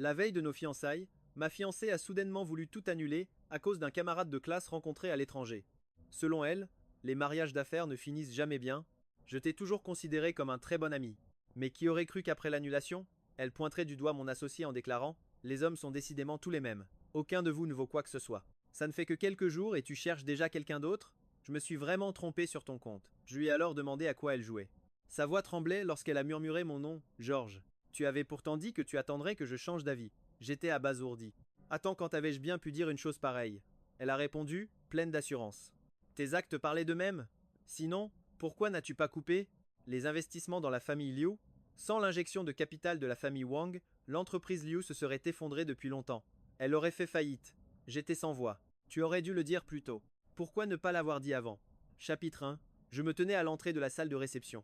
La veille de nos fiançailles, ma fiancée a soudainement voulu tout annuler à cause d'un camarade de classe rencontré à l'étranger. Selon elle, les mariages d'affaires ne finissent jamais bien. Je t'ai toujours considéré comme un très bon ami. Mais qui aurait cru qu'après l'annulation, elle pointerait du doigt mon associé en déclarant: les hommes sont décidément tous les mêmes. Aucun de vous ne vaut quoi que ce soit. Ça ne fait que quelques jours et tu cherches déjà quelqu'un d'autre? Je me suis vraiment trompé sur ton compte. Je lui ai alors demandé à quoi elle jouait. Sa voix tremblait lorsqu'elle a murmuré mon nom, Georges. Tu avais pourtant dit que tu attendrais que je change d'avis. J'étais abasourdi. Attends, quand avais-je bien pu dire une chose pareille? Elle a répondu, pleine d'assurance. Tes actes parlaient d'eux-mêmes. Sinon, pourquoi n'as-tu pas coupé les investissements dans la famille Liu? Sans l'injection de capital de la famille Wang, l'entreprise Liu se serait effondrée depuis longtemps. Elle aurait fait faillite. J'étais sans voix. Tu aurais dû le dire plus tôt. Pourquoi ne pas l'avoir dit avant? Chapitre 1. Je me tenais à l'entrée de la salle de réception.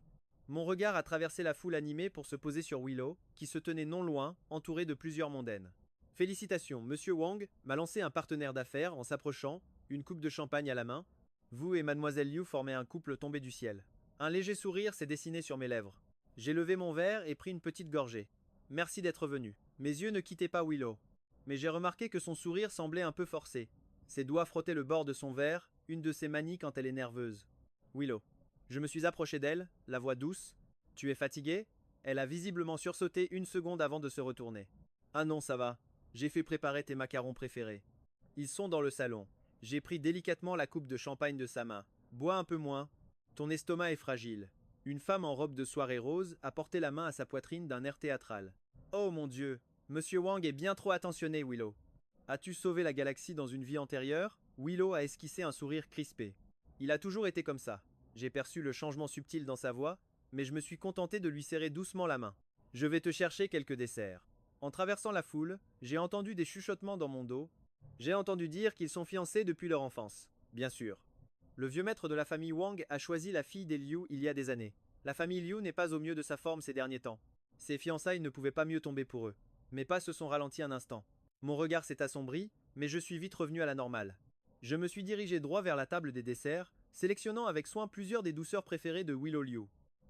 Mon regard a traversé la foule animée pour se poser sur Willow, qui se tenait non loin, entouré de plusieurs mondaines. Félicitations, Monsieur Wang m'a lancé un partenaire d'affaires en s'approchant, une coupe de champagne à la main. Vous et Mademoiselle Liu formez un couple tombé du ciel. Un léger sourire s'est dessiné sur mes lèvres. J'ai levé mon verre et pris une petite gorgée. Merci d'être venu. Mes yeux ne quittaient pas Willow. Mais j'ai remarqué que son sourire semblait un peu forcé. Ses doigts frottaient le bord de son verre, une de ses manies quand elle est nerveuse. Willow. Je me suis approché d'elle, la voix douce. Tu es fatiguée? Elle a visiblement sursauté une seconde avant de se retourner. Ah non, ça va. J'ai fait préparer tes macarons préférés. Ils sont dans le salon. J'ai pris délicatement la coupe de champagne de sa main. Bois un peu moins. Ton estomac est fragile. Une femme en robe de soirée rose a porté la main à sa poitrine d'un air théâtral. Oh mon Dieu, Monsieur Wang est bien trop attentionné, Willow. As-tu sauvé la galaxie dans une vie antérieure? Willow a esquissé un sourire crispé. Il a toujours été comme ça. J'ai perçu le changement subtil dans sa voix, mais je me suis contenté de lui serrer doucement la main. Je vais te chercher quelques desserts. En traversant la foule, j'ai entendu des chuchotements dans mon dos. J'ai entendu dire qu'ils sont fiancés depuis leur enfance. Bien sûr. Le vieux maître de la famille Wang a choisi la fille des Liu il y a des années. La famille Liu n'est pas au mieux de sa forme ces derniers temps. Ses fiançailles ne pouvaient pas mieux tomber pour eux. Mes pas se sont ralentis un instant. Mon regard s'est assombri, mais je suis vite revenu à la normale. Je me suis dirigé droit vers la table des desserts, sélectionnant avec soin plusieurs des douceurs préférées de Willow Liu.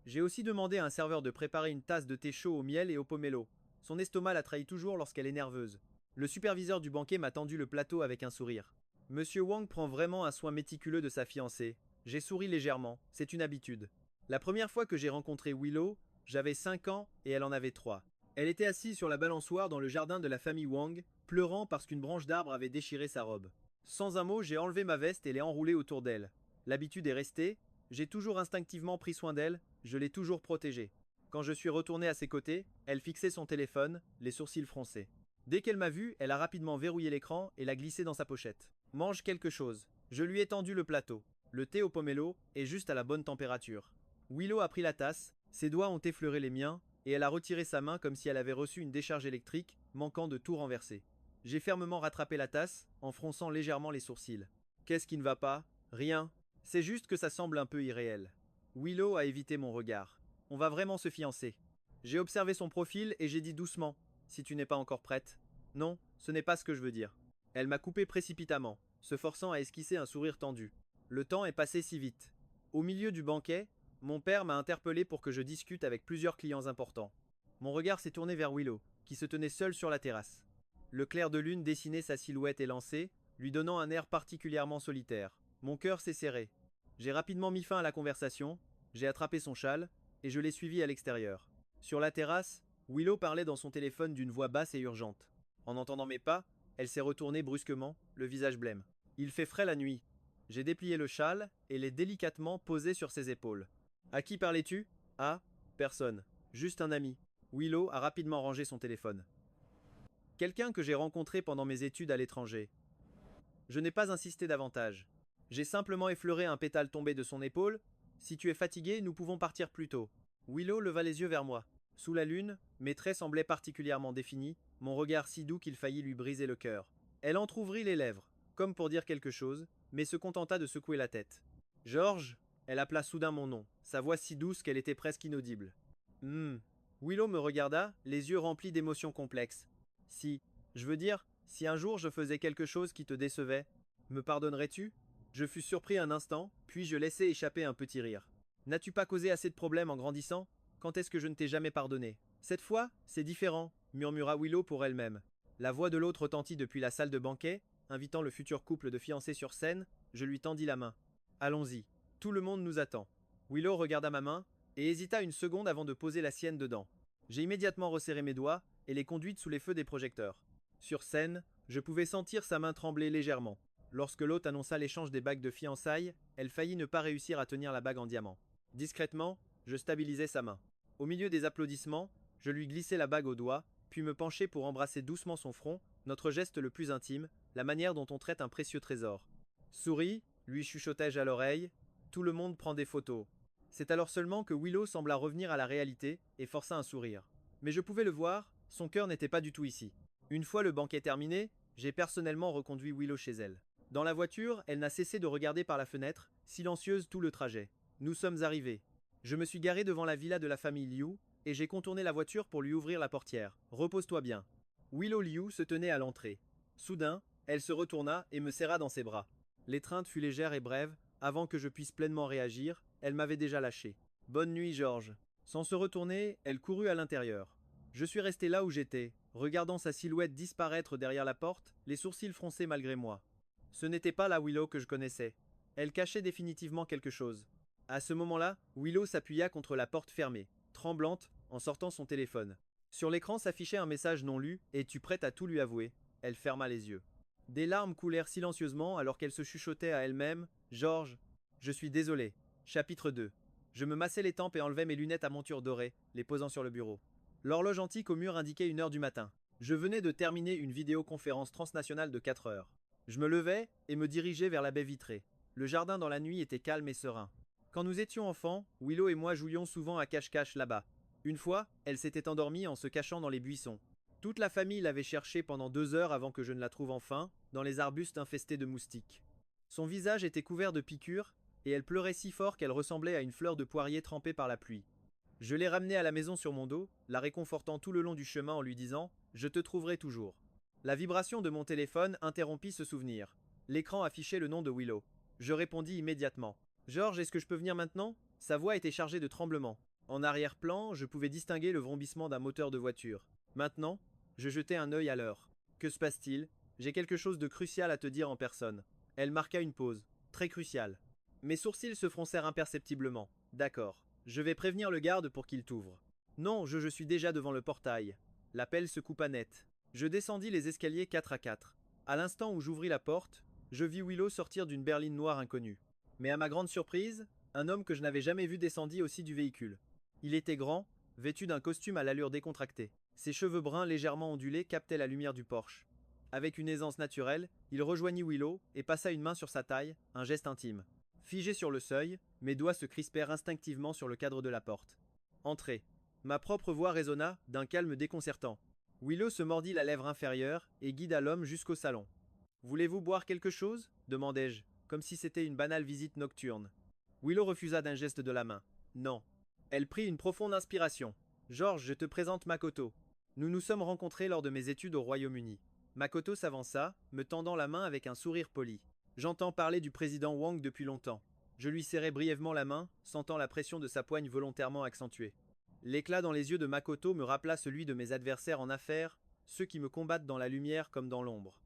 J'ai aussi demandé à un serveur de préparer une tasse de thé chaud au miel et au pomelo. Son estomac la trahit toujours lorsqu'elle est nerveuse. Le superviseur du banquet m'a tendu le plateau avec un sourire. Monsieur Wang prend vraiment un soin méticuleux de sa fiancée. J'ai souri légèrement, c'est une habitude. La première fois que j'ai rencontré Willow, j'avais 5 ans et elle en avait 3. Elle était assise sur la balançoire dans le jardin de la famille Wang, pleurant parce qu'une branche d'arbre avait déchiré sa robe. Sans un mot, j'ai enlevé ma veste et l'ai enroulée autour d'elle. L'habitude est restée, j'ai toujours instinctivement pris soin d'elle, je l'ai toujours protégée. Quand je suis retourné à ses côtés, elle fixait son téléphone, les sourcils froncés. Dès qu'elle m'a vu, elle a rapidement verrouillé l'écran et l'a glissé dans sa pochette. Mange quelque chose. Je lui ai tendu le plateau. Le thé au pomelo est juste à la bonne température. Willow a pris la tasse, ses doigts ont effleuré les miens, et elle a retiré sa main comme si elle avait reçu une décharge électrique, manquant de tout renverser. J'ai fermement rattrapé la tasse, en fronçant légèrement les sourcils. Qu'est-ce qui ne va pas? Rien. C'est juste que ça semble un peu irréel. Willow a évité mon regard. On va vraiment se fiancer. J'ai observé son profil et j'ai dit doucement: si tu n'es pas encore prête. Non, ce n'est pas ce que je veux dire. Elle m'a coupé précipitamment, se forçant à esquisser un sourire tendu. Le temps est passé si vite. Au milieu du banquet, mon père m'a interpellé pour que je discute avec plusieurs clients importants. Mon regard s'est tourné vers Willow, qui se tenait seule sur la terrasse. Le clair de lune dessinait sa silhouette élancée, lui donnant un air particulièrement solitaire. Mon cœur s'est serré. J'ai rapidement mis fin à la conversation, j'ai attrapé son châle, et je l'ai suivi à l'extérieur. Sur la terrasse, Willow parlait dans son téléphone d'une voix basse et urgente. En entendant mes pas, elle s'est retournée brusquement, le visage blême. Il fait frais la nuit. J'ai déplié le châle et l'ai délicatement posé sur ses épaules. À qui parlais-tu? Ah, personne. Juste un ami. Willow a rapidement rangé son téléphone. Quelqu'un que j'ai rencontré pendant mes études à l'étranger. Je n'ai pas insisté davantage. J'ai simplement effleuré un pétale tombé de son épaule. Si tu es fatigué, nous pouvons partir plus tôt. Willow leva les yeux vers moi. Sous la lune, mes traits semblaient particulièrement définis, mon regard si doux qu'il faillit lui briser le cœur. Elle entr'ouvrit les lèvres, comme pour dire quelque chose, mais se contenta de secouer la tête. Georges, elle appela soudain mon nom, sa voix si douce qu'elle était presque inaudible. Willow me regarda, les yeux remplis d'émotions complexes. Je veux dire, si un jour je faisais quelque chose qui te décevait, me pardonnerais-tu? Je fus surpris un instant, puis je laissai échapper un petit rire. N'as-tu pas causé assez de problèmes en grandissant? Quand est-ce que je ne t'ai jamais pardonné? Cette fois, c'est différent, murmura Willow pour elle-même. La voix de l'autre retentit depuis la salle de banquet, invitant le futur couple de fiancés sur scène. Je lui tendis la main. Allons-y. Tout le monde nous attend. Willow regarda ma main et hésita une seconde avant de poser la sienne dedans. J'ai immédiatement resserré mes doigts et les conduites sous les feux des projecteurs. Sur scène, je pouvais sentir sa main trembler légèrement. Lorsque l'hôte annonça l'échange des bagues de fiançailles, elle faillit ne pas réussir à tenir la bague en diamant. Discrètement, je stabilisai sa main. Au milieu des applaudissements, je lui glissai la bague au doigt, puis me penchai pour embrasser doucement son front, notre geste le plus intime, la manière dont on traite un précieux trésor. Souris, lui chuchotai-je à l'oreille, tout le monde prend des photos. C'est alors seulement que Willow sembla revenir à la réalité et força un sourire. Mais je pouvais le voir, son cœur n'était pas du tout ici. Une fois le banquet terminé, j'ai personnellement reconduit Willow chez elle. Dans la voiture, elle n'a cessé de regarder par la fenêtre, silencieuse tout le trajet. Nous sommes arrivés. Je me suis garé devant la villa de la famille Liu, et j'ai contourné la voiture pour lui ouvrir la portière. Repose-toi bien. Willow Liu se tenait à l'entrée. Soudain, elle se retourna et me serra dans ses bras. L'étreinte fut légère et brève, avant que je puisse pleinement réagir, elle m'avait déjà lâché. Bonne nuit, George. Sans se retourner, elle courut à l'intérieur. Je suis resté là où j'étais, regardant sa silhouette disparaître derrière la porte, les sourcils froncés malgré moi. Ce n'était pas la Willow que je connaissais. Elle cachait définitivement quelque chose. À ce moment-là, Willow s'appuya contre la porte fermée, tremblante, en sortant son téléphone. Sur l'écran s'affichait un message non lu, « Es-tu prête à tout lui avouer ?» Elle ferma les yeux. Des larmes coulèrent silencieusement alors qu'elle se chuchotait à elle-même, « George, je suis désolé. » Chapitre 2. Je me massai les tempes et enlevai mes lunettes à monture dorée, les posant sur le bureau. L'horloge antique au mur indiquait 1 heure du matin. Je venais de terminer une vidéoconférence transnationale de 4 heures. Je me levai et me dirigeai vers la baie vitrée. Le jardin dans la nuit était calme et serein. Quand nous étions enfants, Willow et moi jouions souvent à cache-cache là-bas. Une fois, elle s'était endormie en se cachant dans les buissons. Toute la famille l'avait cherchée pendant 2 heures avant que je ne la trouve enfin, dans les arbustes infestés de moustiques. Son visage était couvert de piqûres, et elle pleurait si fort qu'elle ressemblait à une fleur de poirier trempée par la pluie. Je l'ai ramenée à la maison sur mon dos, la réconfortant tout le long du chemin en lui disant « Je te trouverai toujours ». La vibration de mon téléphone interrompit ce souvenir. L'écran affichait le nom de Willow. Je répondis immédiatement. « George, est-ce que je peux venir maintenant ?» Sa voix était chargée de tremblements. En arrière-plan, je pouvais distinguer le vrombissement d'un moteur de voiture. Maintenant, je jetai un œil à l'heure. Que se passe-t-il ? J'ai quelque chose de crucial à te dire en personne. Elle marqua une pause. Très cruciale. Mes sourcils se froncèrent imperceptiblement. D'accord. Je vais prévenir le garde pour qu'il t'ouvre. Non, je suis déjà devant le portail. L'appel se coupa net. Je descendis les escaliers 4 à 4. À l'instant où j'ouvris la porte, je vis Willow sortir d'une berline noire inconnue. Mais à ma grande surprise, un homme que je n'avais jamais vu descendit aussi du véhicule. Il était grand, vêtu d'un costume à l'allure décontractée. Ses cheveux bruns légèrement ondulés captaient la lumière du Porsche. Avec une aisance naturelle, il rejoignit Willow et passa une main sur sa taille, un geste intime. Figé sur le seuil, mes doigts se crispèrent instinctivement sur le cadre de la porte. Entrez. Ma propre voix résonna, d'un calme déconcertant. Willow se mordit la lèvre inférieure et guida l'homme jusqu'au salon. Voulez-vous boire quelque chose ? Demandai-je, comme si c'était une banale visite nocturne. Willow refusa d'un geste de la main. Non. Elle prit une profonde inspiration. George, je te présente Makoto. Nous nous sommes rencontrés lors de mes études au Royaume-Uni. Makoto s'avança, me tendant la main avec un sourire poli. J'entends parler du président Wang depuis longtemps. Je lui serrai brièvement la main, sentant la pression de sa poigne volontairement accentuée. L'éclat dans les yeux de Makoto me rappela celui de mes adversaires en affaires, ceux qui me combattent dans la lumière comme dans l'ombre.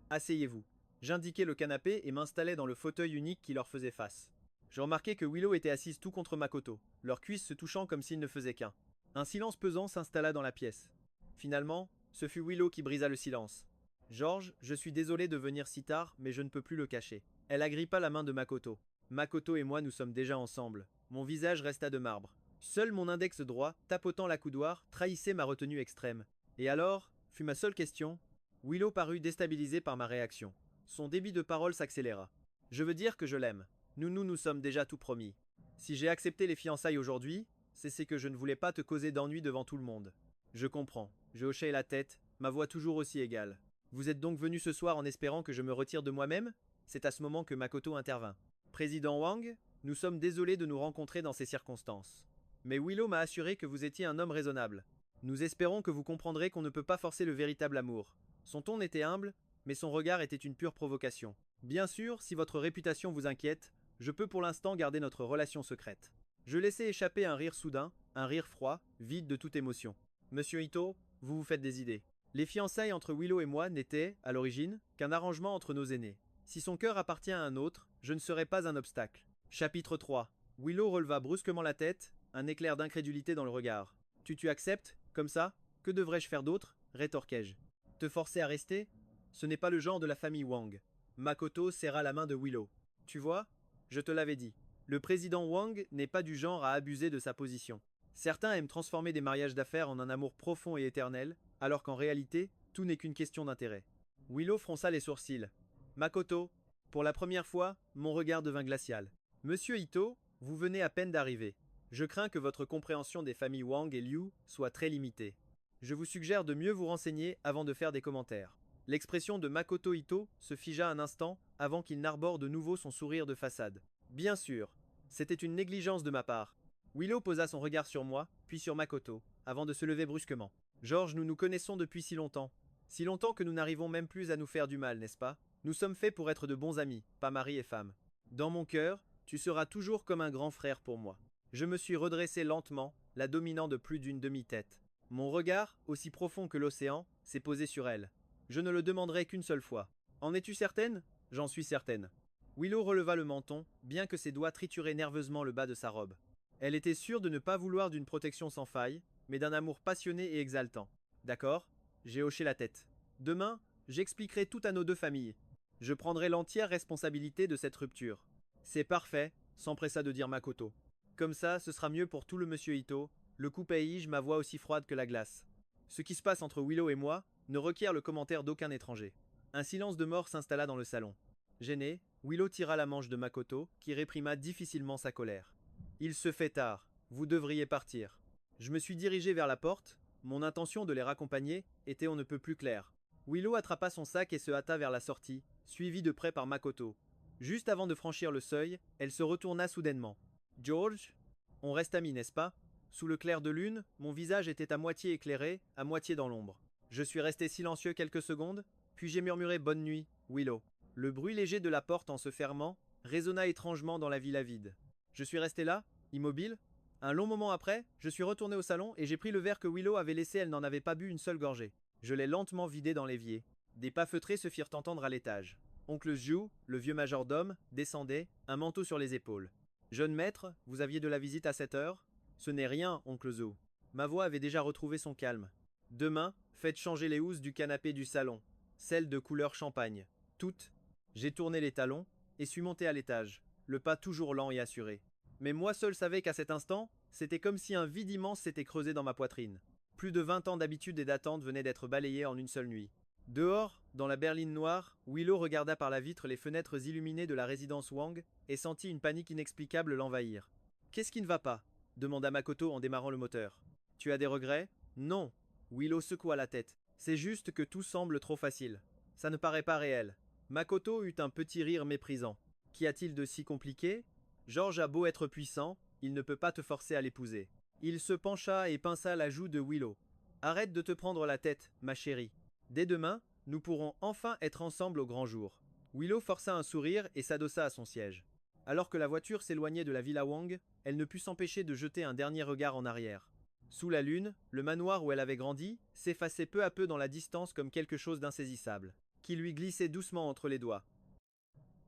Asseyez-vous. J'indiquai le canapé et m'installai dans le fauteuil unique qui leur faisait face. Je remarquai que Willow était assise tout contre Makoto, leurs cuisses se touchant comme s'ils ne faisaient qu'un. Un silence pesant s'installa dans la pièce. Finalement, ce fut Willow qui brisa le silence. George, je suis désolé de venir si tard, mais je ne peux plus le cacher. Elle agrippa la main de Makoto. Makoto et moi nous sommes déjà ensemble. Mon visage resta de marbre. Seul mon index droit, tapotant la coudoir, trahissait ma retenue extrême. Et alors, fut ma seule question. Willow parut déstabilisée par ma réaction. Son débit de parole s'accéléra. Je veux dire que je l'aime. Nous sommes déjà tout promis. Si j'ai accepté les fiançailles aujourd'hui, c'est que je ne voulais pas te causer d'ennui devant tout le monde. Je comprends. Je hochai la tête, ma voix toujours aussi égale. Vous êtes donc venu ce soir en espérant que je me retire de moi-même ? C'est à ce moment que Makoto intervint. Président Wang, nous sommes désolés de nous rencontrer dans ces circonstances. Mais Willow m'a assuré que vous étiez un homme raisonnable. Nous espérons que vous comprendrez qu'on ne peut pas forcer le véritable amour. Son ton était humble, mais son regard était une pure provocation. Bien sûr, si votre réputation vous inquiète, je peux pour l'instant garder notre relation secrète. Je laissai échapper un rire soudain, un rire froid, vide de toute émotion. Monsieur Ito, vous vous faites des idées. Les fiançailles entre Willow et moi n'étaient, à l'origine, qu'un arrangement entre nos aînés. Si son cœur appartient à un autre, je ne serai pas un obstacle. Chapitre 3. Willow releva brusquement la tête, un éclair d'incrédulité dans le regard. Tu acceptes, comme ça? Que devrais-je faire d'autre? Rétorquai-je. Te forcer à rester? Ce n'est pas le genre de la famille Wang. Makoto serra la main de Willow. Tu vois? Je te l'avais dit. Le président Wang n'est pas du genre à abuser de sa position. Certains aiment transformer des mariages d'affaires en un amour profond et éternel, alors qu'en réalité, tout n'est qu'une question d'intérêt. Willow fronça les sourcils. Makoto, pour la première fois, mon regard devint glacial. Monsieur Ito, vous venez à peine d'arriver. Je crains que votre compréhension des familles Wang et Liu soit très limitée. Je vous suggère de mieux vous renseigner avant de faire des commentaires. L'expression de Makoto Ito se figea un instant avant qu'il n'arbore de nouveau son sourire de façade. Bien sûr, c'était une négligence de ma part. Willow posa son regard sur moi, puis sur Makoto, avant de se lever brusquement. George, nous nous connaissons depuis si longtemps. Si longtemps que nous n'arrivons même plus à nous faire du mal, n'est-ce pas? Nous sommes faits pour être de bons amis, pas mari et femme. Dans mon cœur, tu seras toujours comme un grand frère pour moi. Je me suis redressé lentement, la dominant de plus d'une demi-tête. Mon regard, aussi profond que l'océan, s'est posé sur elle. Je ne le demanderai qu'une seule fois. En es-tu certaine? J'en suis certaine. Willow releva le menton, bien que ses doigts trituraient nerveusement le bas de sa robe. Elle était sûre de ne pas vouloir d'une protection sans faille, mais d'un amour passionné et exaltant. D'accord? J'ai hoché la tête. Demain, j'expliquerai tout à nos deux familles. Je prendrai l'entière responsabilité de cette rupture. C'est parfait, s'empressa de dire Makoto. Comme ça, ce sera mieux pour tout le monsieur Ito. Le coup paye, ma voix aussi froide que la glace. Ce qui se passe entre Willow et moi ne requiert le commentaire d'aucun étranger. Un silence de mort s'installa dans le salon. Gêné, Willow tira la manche de Makoto, qui réprima difficilement sa colère. Il se fait tard, vous devriez partir. Je me suis dirigé vers la porte, mon intention de les raccompagner était on ne peut plus claire. Willow attrapa son sac et se hâta vers la sortie, suivie de près par Makoto. Juste avant de franchir le seuil, elle se retourna soudainement. George, on reste amis, n'est-ce pas? Sous le clair de lune, mon visage était à moitié éclairé, à moitié dans l'ombre. Je suis resté silencieux quelques secondes, puis j'ai murmuré bonne nuit, Willow. Le bruit léger de la porte en se fermant résonna étrangement dans la villa vide. Je suis resté là, immobile. Un long moment après, je suis retourné au salon et j'ai pris le verre que Willow avait laissé, elle n'en avait pas bu une seule gorgée. Je l'ai lentement vidé dans l'évier. Des pas feutrés se firent entendre à l'étage. Oncle Zhu, le vieux majordome, descendait, un manteau sur les épaules. Jeune maître, vous aviez de la visite à cette heure? Ce n'est rien, oncle Zhu. Ma voix avait déjà retrouvé son calme. Demain, faites changer les housses du canapé du salon. Celles de couleur champagne. Toutes. J'ai tourné les talons et suis monté à l'étage, le pas toujours lent et assuré. Mais moi seul savais qu'à cet instant, c'était comme si un vide immense s'était creusé dans ma poitrine. Plus de 20 ans d'habitude et d'attente venaient d'être balayés en une seule nuit. Dehors, dans la berline noire, Willow regarda par la vitre les fenêtres illuminées de la résidence Wang et sentit une panique inexplicable l'envahir. Qu'est-ce qui ne va pas? Demanda Makoto en démarrant le moteur. Tu as des regrets? Non. Willow secoua la tête. C'est juste que tout semble trop facile. Ça ne paraît pas réel. Makoto eut un petit rire méprisant. Qu'y a-t-il de si compliqué? George a beau être puissant, il ne peut pas te forcer à l'épouser. Il se pencha et pinça la joue de Willow. Arrête de te prendre la tête, ma chérie. Dès demain, nous pourrons enfin être ensemble au grand jour. Willow força un sourire et s'adossa à son siège. Alors que la voiture s'éloignait de la villa Wang, elle ne put s'empêcher de jeter un dernier regard en arrière. Sous la lune, le manoir où elle avait grandi s'effaçait peu à peu dans la distance comme quelque chose d'insaisissable, qui lui glissait doucement entre les doigts.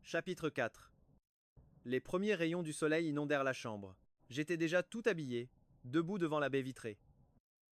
Chapitre 4. Les premiers rayons du soleil inondèrent la chambre. J'étais déjà tout habillé, debout devant la baie vitrée.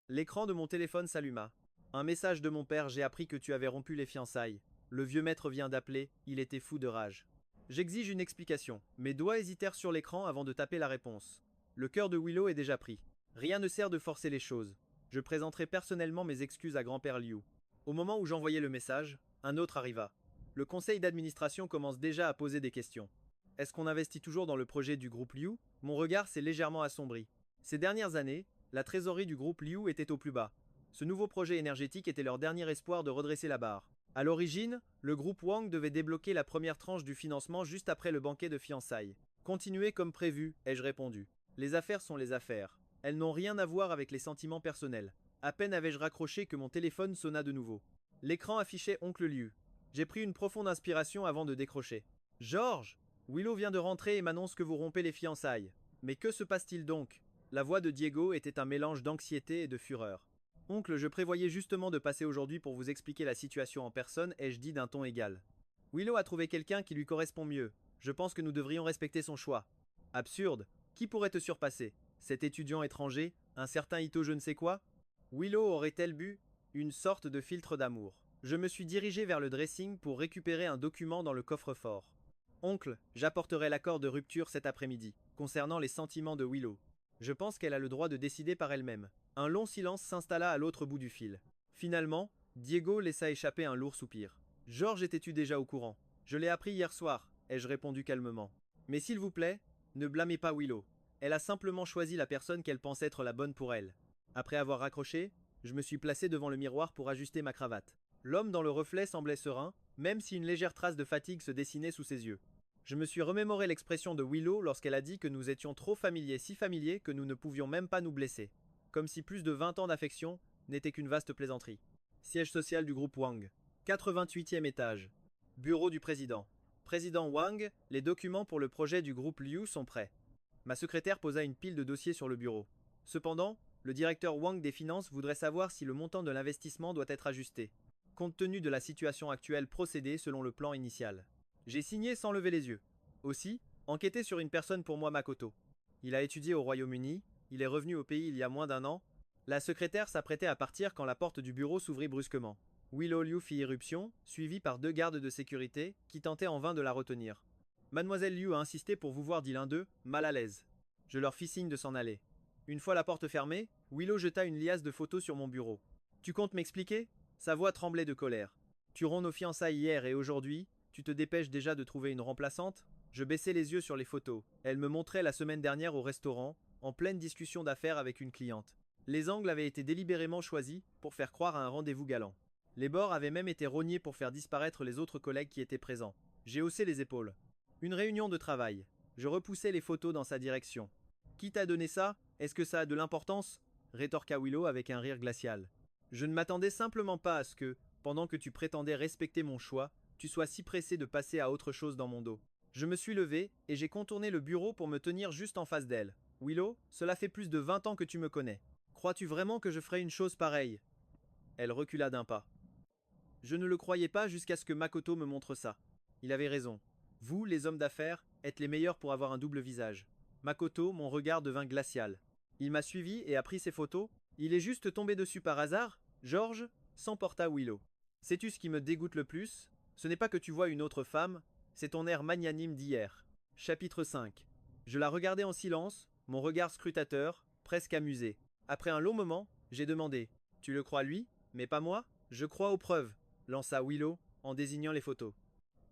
L'écran de mon téléphone s'alluma. Un message de mon père, j'ai appris que tu avais rompu les fiançailles. Le vieux maître vient d'appeler, il était fou de rage. J'exige une explication. Mes doigts hésitèrent sur l'écran avant de taper la réponse. Le cœur de Willow est déjà pris. Rien ne sert de forcer les choses. Je présenterai personnellement mes excuses à grand-père Liu. Au moment où j'envoyais le message, un autre arriva. Le conseil d'administration commence déjà à poser des questions. Est-ce qu'on investit toujours dans le projet du groupe Liu? Mon regard s'est légèrement assombri. Ces dernières années, la trésorerie du groupe Liu était au plus bas. Ce nouveau projet énergétique était leur dernier espoir de redresser la barre. À l'origine, le groupe Wang devait débloquer la première tranche du financement juste après le banquet de fiançailles. Continuez comme prévu, ai-je répondu. Les affaires sont les affaires. Elles n'ont rien à voir avec les sentiments personnels. À peine avais-je raccroché que mon téléphone sonna de nouveau. L'écran affichait Oncle Liu. J'ai pris une profonde inspiration avant de décrocher. George! Willow vient de rentrer et m'annonce que vous rompez les fiançailles. Mais que se passe-t-il donc? La voix de Diego était un mélange d'anxiété et de fureur. Oncle, je prévoyais justement de passer aujourd'hui pour vous expliquer la situation en personne, ai-je dit d'un ton égal. Willow a trouvé quelqu'un qui lui correspond mieux. Je pense que nous devrions respecter son choix. Absurde. Qui pourrait te surpasser? Cet étudiant étranger? Un certain Ito je ne sais quoi? Willow aurait-elle bu une sorte de filtre d'amour? Je me suis dirigé vers le dressing pour récupérer un document dans le coffre-fort. Oncle, j'apporterai l'accord de rupture cet après-midi, concernant les sentiments de Willow. Je pense qu'elle a le droit de décider par elle-même. Un long silence s'installa à l'autre bout du fil. Finalement, Diego laissa échapper un lourd soupir. Georges était-tu déjà au courant? Je l'ai appris hier soir, ai-je répondu calmement. Mais s'il vous plaît, ne blâmez pas Willow. Elle a simplement choisi la personne qu'elle pense être la bonne pour elle. Après avoir raccroché, je me suis placé devant le miroir pour ajuster ma cravate. L'homme dans le reflet semblait serein, même si une légère trace de fatigue se dessinait sous ses yeux. Je me suis remémoré l'expression de Willow lorsqu'elle a dit que nous étions trop familiers, si familiers que nous ne pouvions même pas nous blesser. Comme si plus de 20 ans d'affection n'était qu'une vaste plaisanterie. Siège social du groupe Wang. 88e étage. Bureau du président. Président Wang, les documents pour le projet du groupe Liu sont prêts. Ma secrétaire posa une pile de dossiers sur le bureau. Cependant, le directeur Wang des finances voudrait savoir si le montant de l'investissement doit être ajusté. Compte tenu de la situation actuelle, procéder selon le plan initial. J'ai signé sans lever les yeux. Aussi, enquêter sur une personne pour moi Makoto. Il a étudié au Royaume-Uni, il est revenu au pays il y a moins d'un an. La secrétaire s'apprêtait à partir quand la porte du bureau s'ouvrit brusquement. Willow Liu fit irruption, suivie par 2 gardes de sécurité qui tentaient en vain de la retenir. Mademoiselle Liu a insisté pour vous voir, dit l'un d'eux, mal à l'aise. Je leur fis signe de s'en aller. Une fois la porte fermée, Willow jeta une liasse de photos sur mon bureau. Tu comptes m'expliquer? Sa voix tremblait de colère. Tu romps nos fiançailles hier et aujourd'hui, tu te dépêches déjà de trouver une remplaçante? Je baissai les yeux sur les photos. Elle me montrait la semaine dernière au restaurant, en pleine discussion d'affaires avec une cliente. Les angles avaient été délibérément choisis pour faire croire à un rendez-vous galant. Les bords avaient même été rognés pour faire disparaître les autres collègues qui étaient présents. J'ai haussé les épaules. Une réunion de travail. Je repoussai les photos dans sa direction. Qui t'a donné ça? Est-ce que ça a de l'importance? Rétorqua Willow avec un rire glacial. Je ne m'attendais simplement pas à ce que, pendant que tu prétendais respecter mon choix, tu sois si pressé de passer à autre chose dans mon dos. Je me suis levé et j'ai contourné le bureau pour me tenir juste en face d'elle. Willow, cela fait plus de 20 ans que tu me connais. Crois-tu vraiment que je ferais une chose pareille? Elle recula d'un pas. Je ne le croyais pas jusqu'à ce que Makoto me montre ça. Il avait raison. Vous, les hommes d'affaires, êtes les meilleurs pour avoir un double visage. Makoto, mon regard devint glacial. Il m'a suivi et a pris ses photos. Il est juste tombé dessus par hasard? Georges, s'emporta Willow. Sais-tu ce qui me dégoûte le plus? Ce n'est pas que tu vois une autre femme, c'est ton air magnanime d'hier. Chapitre 5. Je la regardais en silence, mon regard scrutateur, presque amusé. Après un long moment, j'ai demandé. Tu le crois lui, mais pas moi? Je crois aux preuves, lança Willow, en désignant les photos.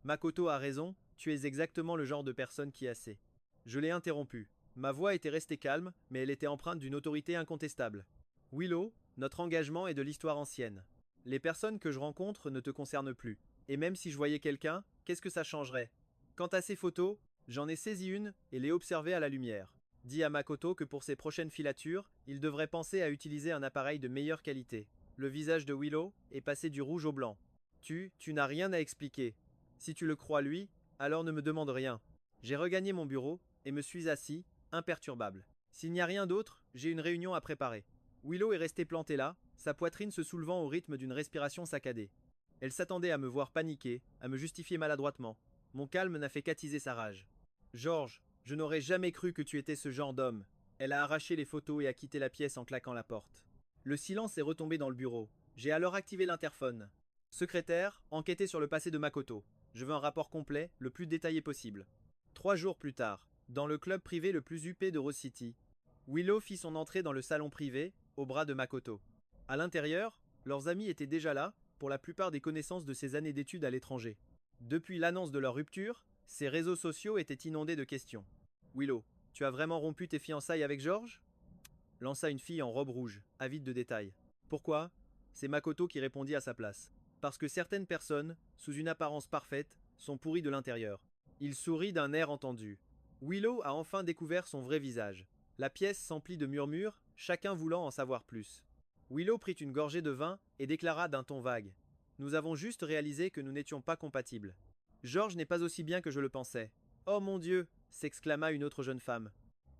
Makoto a raison, tu es exactement le genre de personne qui a sait. Je l'ai interrompu. Ma voix était restée calme, mais elle était empreinte d'une autorité incontestable. Willow, notre engagement est de l'histoire ancienne. Les personnes que je rencontre ne te concernent plus. Et même si je voyais quelqu'un, qu'est-ce que ça changerait? Quant à ces photos, j'en ai saisi une et l'ai observée à la lumière. Dis à Makoto que pour ses prochaines filatures, il devrait penser à utiliser un appareil de meilleure qualité. Le visage de Willow est passé du rouge au blanc. Tu n'as rien à expliquer. Si tu le crois lui, alors ne me demande rien. J'ai regagné mon bureau et me suis assis, imperturbable. S'il n'y a rien d'autre, j'ai une réunion à préparer. Willow est restée plantée là, sa poitrine se soulevant au rythme d'une respiration saccadée. Elle s'attendait à me voir paniquer, à me justifier maladroitement. Mon calme n'a fait qu'attiser sa rage. Georges, je n'aurais jamais cru que tu étais ce genre d'homme. Elle a arraché les photos et a quitté la pièce en claquant la porte. Le silence est retombé dans le bureau. J'ai alors activé l'interphone. Secrétaire, enquêtez sur le passé de Makoto. Je veux un rapport complet, le plus détaillé possible. 3 jours plus tard, dans le club privé le plus huppé de Rose City, Willow fit son entrée dans le salon privé, au bras de Makoto. À l'intérieur, leurs amis étaient déjà là, pour la plupart des connaissances de ses années d'études à l'étranger. Depuis l'annonce de leur rupture, ses réseaux sociaux étaient inondés de questions. Willow, tu as vraiment rompu tes fiançailles avec Georges? Lança une fille en robe rouge, avide de détails. Pourquoi? C'est Makoto qui répondit à sa place. Parce que certaines personnes, sous une apparence parfaite, sont pourries de l'intérieur. Il sourit d'un air entendu. Willow a enfin découvert son vrai visage. La pièce s'emplit de murmures, chacun voulant en savoir plus. Willow prit une gorgée de vin et déclara d'un ton vague. Nous avons juste réalisé que nous n'étions pas compatibles. Georges n'est pas aussi bien que je le pensais. Oh mon Dieu, s'exclama une autre jeune femme.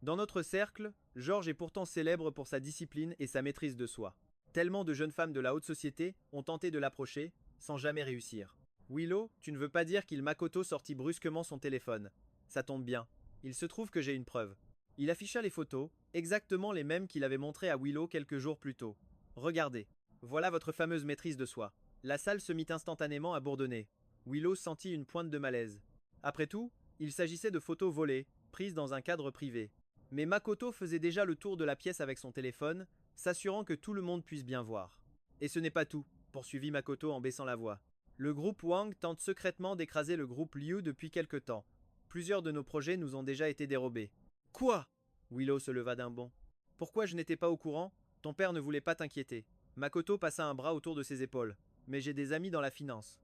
Dans notre cercle, Georges est pourtant célèbre pour sa discipline et sa maîtrise de soi. Tellement de jeunes femmes de la haute société ont tenté de l'approcher, sans jamais réussir. Willow, tu ne veux pas dire qu'il Makoto sortit brusquement son téléphone. Ça tombe bien. Il se trouve que j'ai une preuve. Il afficha les photos, exactement les mêmes qu'il avait montrées à Willow quelques jours plus tôt. Regardez. Voilà votre fameuse maîtrise de soi. La salle se mit instantanément à bourdonner. Willow sentit une pointe de malaise. Après tout, il s'agissait de photos volées, prises dans un cadre privé. Mais Makoto faisait déjà le tour de la pièce avec son téléphone, s'assurant que tout le monde puisse bien voir. Et ce n'est pas tout, poursuivit Makoto en baissant la voix. Le groupe Wang tente secrètement d'écraser le groupe Liu depuis quelque temps. Plusieurs de nos projets nous ont déjà été dérobés. Quoi? Willow se leva d'un bond. Pourquoi je n'étais pas au courant? Ton père ne voulait pas t'inquiéter. Makoto passa un bras autour de ses épaules. Mais j'ai des amis dans la finance.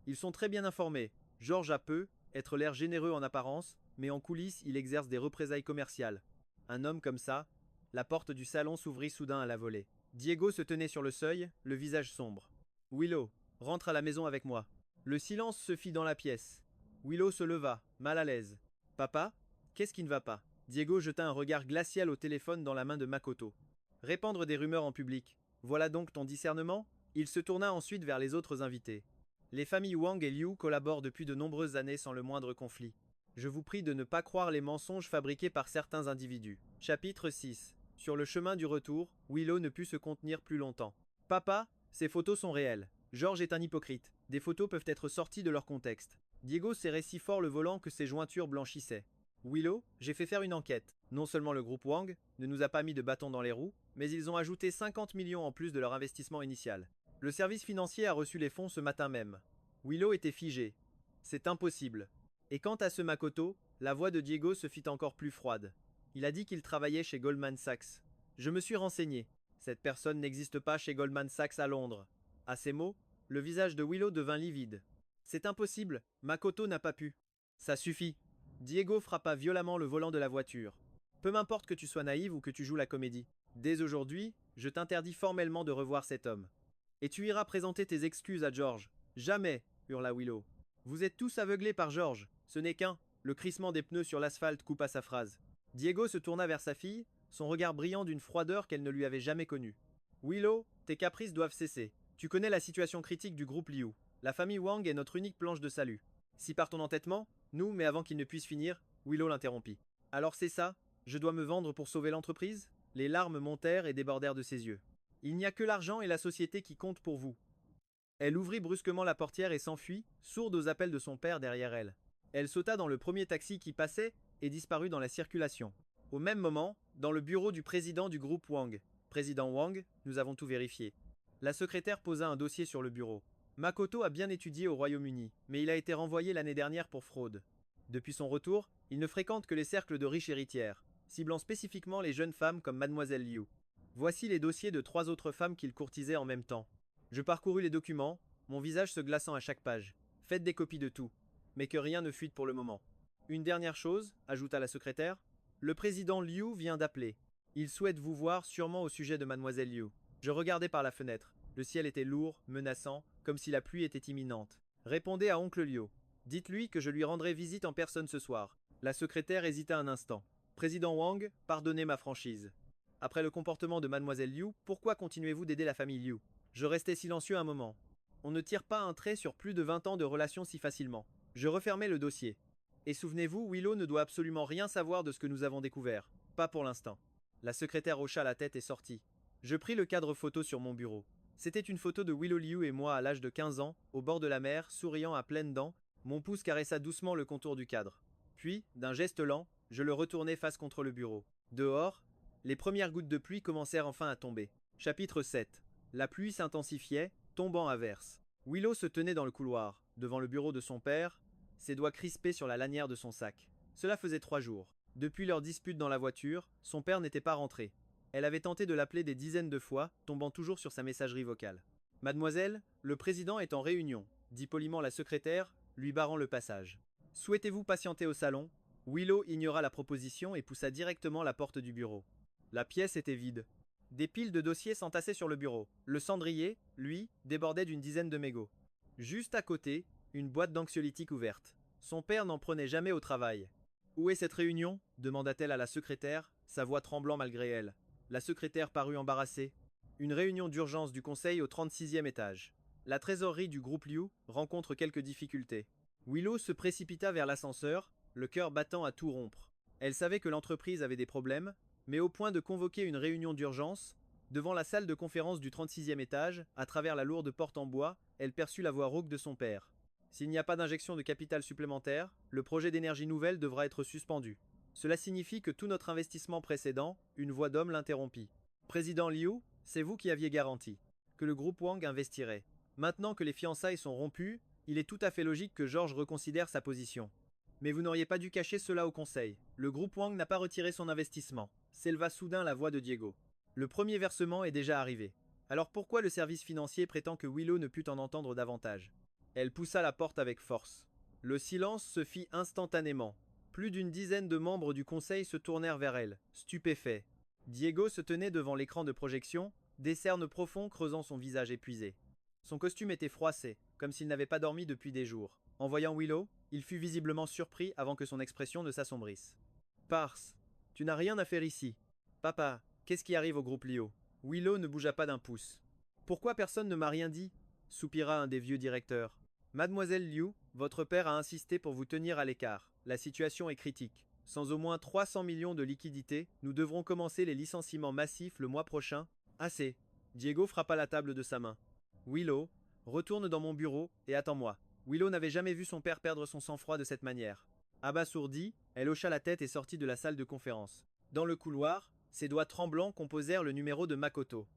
Ils sont très bien informés. George a peu, être l'air généreux en apparence, mais en coulisses il exerce des représailles commerciales. Un homme comme ça. La porte du salon s'ouvrit soudain à la volée. Diego se tenait sur le seuil, le visage sombre. Willow, rentre à la maison avec moi. Le silence se fit dans la pièce. Willow se leva, mal à l'aise. Papa? Qu'est-ce qui ne va pas? Diego jeta un regard glacial au téléphone dans la main de Makoto. Répandre des rumeurs en public. Voilà donc ton discernement? Il se tourna ensuite vers les autres invités. Les familles Wang et Liu collaborent depuis de nombreuses années sans le moindre conflit. Je vous prie de ne pas croire les mensonges fabriqués par certains individus. Chapitre 6. Sur le chemin du retour, Willow ne put se contenir plus longtemps. Papa, ces photos sont réelles. George est un hypocrite. Des photos peuvent être sorties de leur contexte. Diego serrait si fort le volant que ses jointures blanchissaient. Willow, j'ai fait faire une enquête. Non seulement le groupe Wang ne nous a pas mis de bâton dans les roues, mais ils ont ajouté 50 millions en plus de leur investissement initial. Le service financier a reçu les fonds ce matin même. Willow était figé. C'est impossible. Et quant à ce Makoto, la voix de Diego se fit encore plus froide. Il a dit qu'il travaillait chez Goldman Sachs. Je me suis renseigné. Cette personne n'existe pas chez Goldman Sachs à Londres. À ces mots, le visage de Willow devint livide. C'est impossible, Makoto n'a pas pu. Ça suffit. Diego frappa violemment le volant de la voiture. Peu m'importe que tu sois naïve ou que tu joues la comédie. Dès aujourd'hui, je t'interdis formellement de revoir cet homme. Et tu iras présenter tes excuses à George. Jamais, hurla Willow. Vous êtes tous aveuglés par George. Ce n'est qu'un. Le crissement des pneus sur l'asphalte coupa sa phrase. Diego se tourna vers sa fille, son regard brillant d'une froideur qu'elle ne lui avait jamais connue. Willow, tes caprices doivent cesser. Tu connais la situation critique du groupe Liu. La famille Wang est notre unique planche de salut. Si par ton entêtement, nous, mais avant qu'il ne puisse finir, Willow l'interrompit. Alors c'est ça? Je dois me vendre pour sauver l'entreprise? Les larmes montèrent et débordèrent de ses yeux. Il n'y a que l'argent et la société qui comptent pour vous. Elle ouvrit brusquement la portière et s'enfuit, sourde aux appels de son père derrière elle. Elle sauta dans le premier taxi qui passait et disparut dans la circulation. Au même moment, dans le bureau du président du groupe Wang. Président Wang, nous avons tout vérifié. La secrétaire posa un dossier sur le bureau. Makoto a bien étudié au Royaume-Uni, mais il a été renvoyé l'année dernière pour fraude. Depuis son retour, il ne fréquente que les cercles de riches héritières, ciblant spécifiquement les jeunes femmes comme Mademoiselle Liu. Voici les dossiers de 3 autres femmes qu'il courtisait en même temps. Je parcourus les documents, mon visage se glaçant à chaque page. Faites des copies de tout, mais que rien ne fuite pour le moment. Une dernière chose, ajouta la secrétaire, le président Liu vient d'appeler. Il souhaite vous voir sûrement au sujet de Mademoiselle Liu. Je regardai par la fenêtre. Le ciel était lourd, menaçant, comme si la pluie était imminente. Répondez à oncle Liu. Dites-lui que je lui rendrai visite en personne ce soir. La secrétaire hésita un instant. Président Wang, pardonnez ma franchise. Après le comportement de Mademoiselle Liu, pourquoi continuez-vous d'aider la famille Liu? Je restai silencieux un moment. On ne tire pas un trait sur plus de 20 ans de relation si facilement. Je refermai le dossier. Et souvenez-vous, Willow ne doit absolument rien savoir de ce que nous avons découvert. Pas pour l'instant. La secrétaire hocha la tête et sortit. Je pris le cadre photo sur mon bureau. C'était une photo de Willow Liu et moi à l'âge de 15 ans, au bord de la mer, souriant à pleines dents. Mon pouce caressa doucement le contour du cadre. Puis, d'un geste lent, je le retournai face contre le bureau. Dehors, les premières gouttes de pluie commencèrent enfin à tomber. Chapitre 7. La pluie s'intensifiait, tombant à verse. Willow se tenait dans le couloir, devant le bureau de son père, ses doigts crispés sur la lanière de son sac. Cela faisait 3 jours. Depuis leur dispute dans la voiture, son père n'était pas rentré. Elle avait tenté de l'appeler des dizaines de fois, tombant toujours sur sa messagerie vocale. Mademoiselle, le président est en réunion, dit poliment la secrétaire, lui barrant le passage. Souhaitez-vous patienter au salon? Willow ignora la proposition et poussa directement la porte du bureau. La pièce était vide. Des piles de dossiers s'entassaient sur le bureau. Le cendrier, lui, débordait d'une dizaine de mégots. Juste à côté, une boîte d'anxiolytiques ouverte. Son père n'en prenait jamais au travail. Où est cette réunion? Demanda-t-elle à la secrétaire, sa voix tremblant malgré elle. La secrétaire parut embarrassée. Une réunion d'urgence du conseil au 36e étage. La trésorerie du groupe Liu rencontre quelques difficultés. Willow se précipita vers l'ascenseur, le cœur battant à tout rompre. Elle savait que l'entreprise avait des problèmes, mais au point de convoquer une réunion d'urgence, devant la salle de conférence du 36e étage, à travers la lourde porte en bois, elle perçut la voix rauque de son père. S'il n'y a pas d'injection de capital supplémentaire, le projet d'énergie nouvelle devra être suspendu. Cela signifie que tout notre investissement précédent, une voix d'homme l'interrompit. Président Liu, c'est vous qui aviez garanti que le groupe Wang investirait. Maintenant que les fiançailles sont rompues, il est tout à fait logique que George reconsidère sa position. Mais vous n'auriez pas dû cacher cela au conseil. Le groupe Wang n'a pas retiré son investissement. S'éleva soudain la voix de Diego. Le premier versement est déjà arrivé. Alors pourquoi le service financier prétend que Willow ne put en entendre davantage? Elle poussa la porte avec force. Le silence se fit instantanément. Plus d'une dizaine de membres du conseil se tournèrent vers elle, stupéfaits. Diego se tenait devant l'écran de projection, des cernes profonds creusant son visage épuisé. Son costume était froissé, comme s'il n'avait pas dormi depuis des jours. En voyant Willow, il fut visiblement surpris avant que son expression ne s'assombrisse. Pars, tu n'as rien à faire ici. Papa, qu'est-ce qui arrive au groupe Liu? Willow ne bougea pas d'un pouce. Pourquoi personne ne m'a rien dit? Soupira un des vieux directeurs. Mademoiselle Liu, votre père a insisté pour vous tenir à l'écart. La situation est critique. Sans au moins 300 millions de liquidités, nous devrons commencer les licenciements massifs le mois prochain. Assez. Diego frappa la table de sa main. Willow, retourne dans mon bureau et attends-moi. Willow n'avait jamais vu son père perdre son sang-froid de cette manière. Abasourdie, elle hocha la tête et sortit de la salle de conférence. Dans le couloir, ses doigts tremblants composèrent le numéro de Makoto.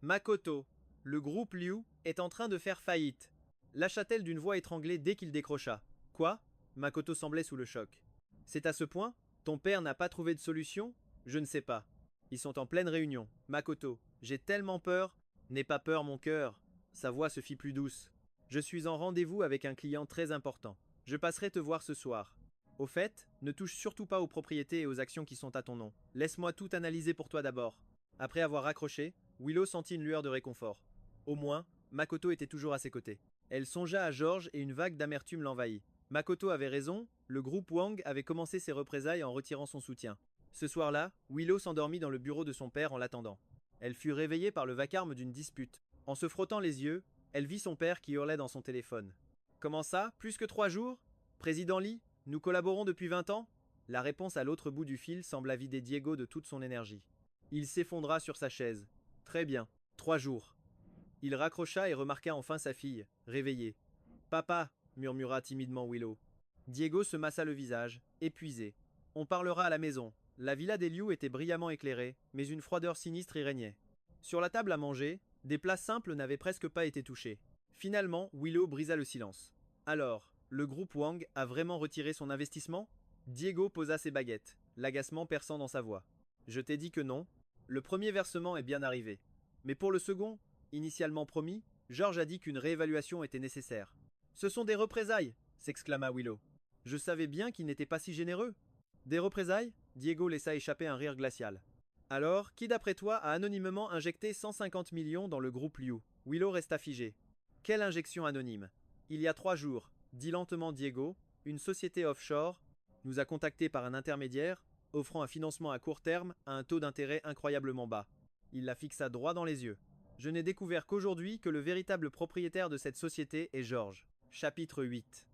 Makoto, le groupe Liu est en train de faire faillite. Lâcha-t-elle d'une voix étranglée dès qu'il décrocha. Quoi? Makoto semblait sous le choc. C'est à ce point? Ton père n'a pas trouvé de solution? Je ne sais pas. Ils sont en pleine réunion. Makoto, j'ai tellement peur. N'aie pas peur, mon cœur. Sa voix se fit plus douce. Je suis en rendez-vous avec un client très important. Je passerai te voir ce soir. Au fait, ne touche surtout pas aux propriétés et aux actions qui sont à ton nom. Laisse-moi tout analyser pour toi d'abord. Après avoir raccroché, Willow sentit une lueur de réconfort. Au moins, Makoto était toujours à ses côtés. Elle songea à George et une vague d'amertume l'envahit. Makoto avait raison, le groupe Wang avait commencé ses représailles en retirant son soutien. Ce soir-là, Willow s'endormit dans le bureau de son père en l'attendant. Elle fut réveillée par le vacarme d'une dispute. En se frottant les yeux, elle vit son père qui hurlait dans son téléphone. Comment ça? Plus que 3 jours? Président Lee, nous collaborons depuis 20 ans? La réponse à l'autre bout du fil sembla vider Diego de toute son énergie. Il s'effondra sur sa chaise. Très bien, 3 jours. Il raccrocha et remarqua enfin sa fille, réveillée. Papa, murmura timidement Willow. Diego se massa le visage, épuisé. On parlera à la maison. La villa des Liu était brillamment éclairée, mais une froideur sinistre y régnait. Sur la table à manger, des plats simples n'avaient presque pas été touchés. Finalement, Willow brisa le silence. Alors, le groupe Wang a vraiment retiré son investissement? Diego posa ses baguettes, l'agacement perçant dans sa voix. Je t'ai dit que non. Le premier versement est bien arrivé. Mais pour le second, initialement promis, George a dit qu'une réévaluation était nécessaire. Ce sont des représailles, s'exclama Willow. Je savais bien qu'il n'était pas si généreux. Des représailles? Diego laissa échapper un rire glacial. Alors, qui d'après toi a anonymement injecté 150 millions dans le groupe Liu? Willow resta figé. Quelle injection anonyme? Il y a 3 jours, dit lentement Diego, une société offshore nous a contactés par un intermédiaire, offrant un financement à court terme à un taux d'intérêt incroyablement bas. Il la fixa droit dans les yeux. Je n'ai découvert qu'aujourd'hui que le véritable propriétaire de cette société est George. Chapitre 8.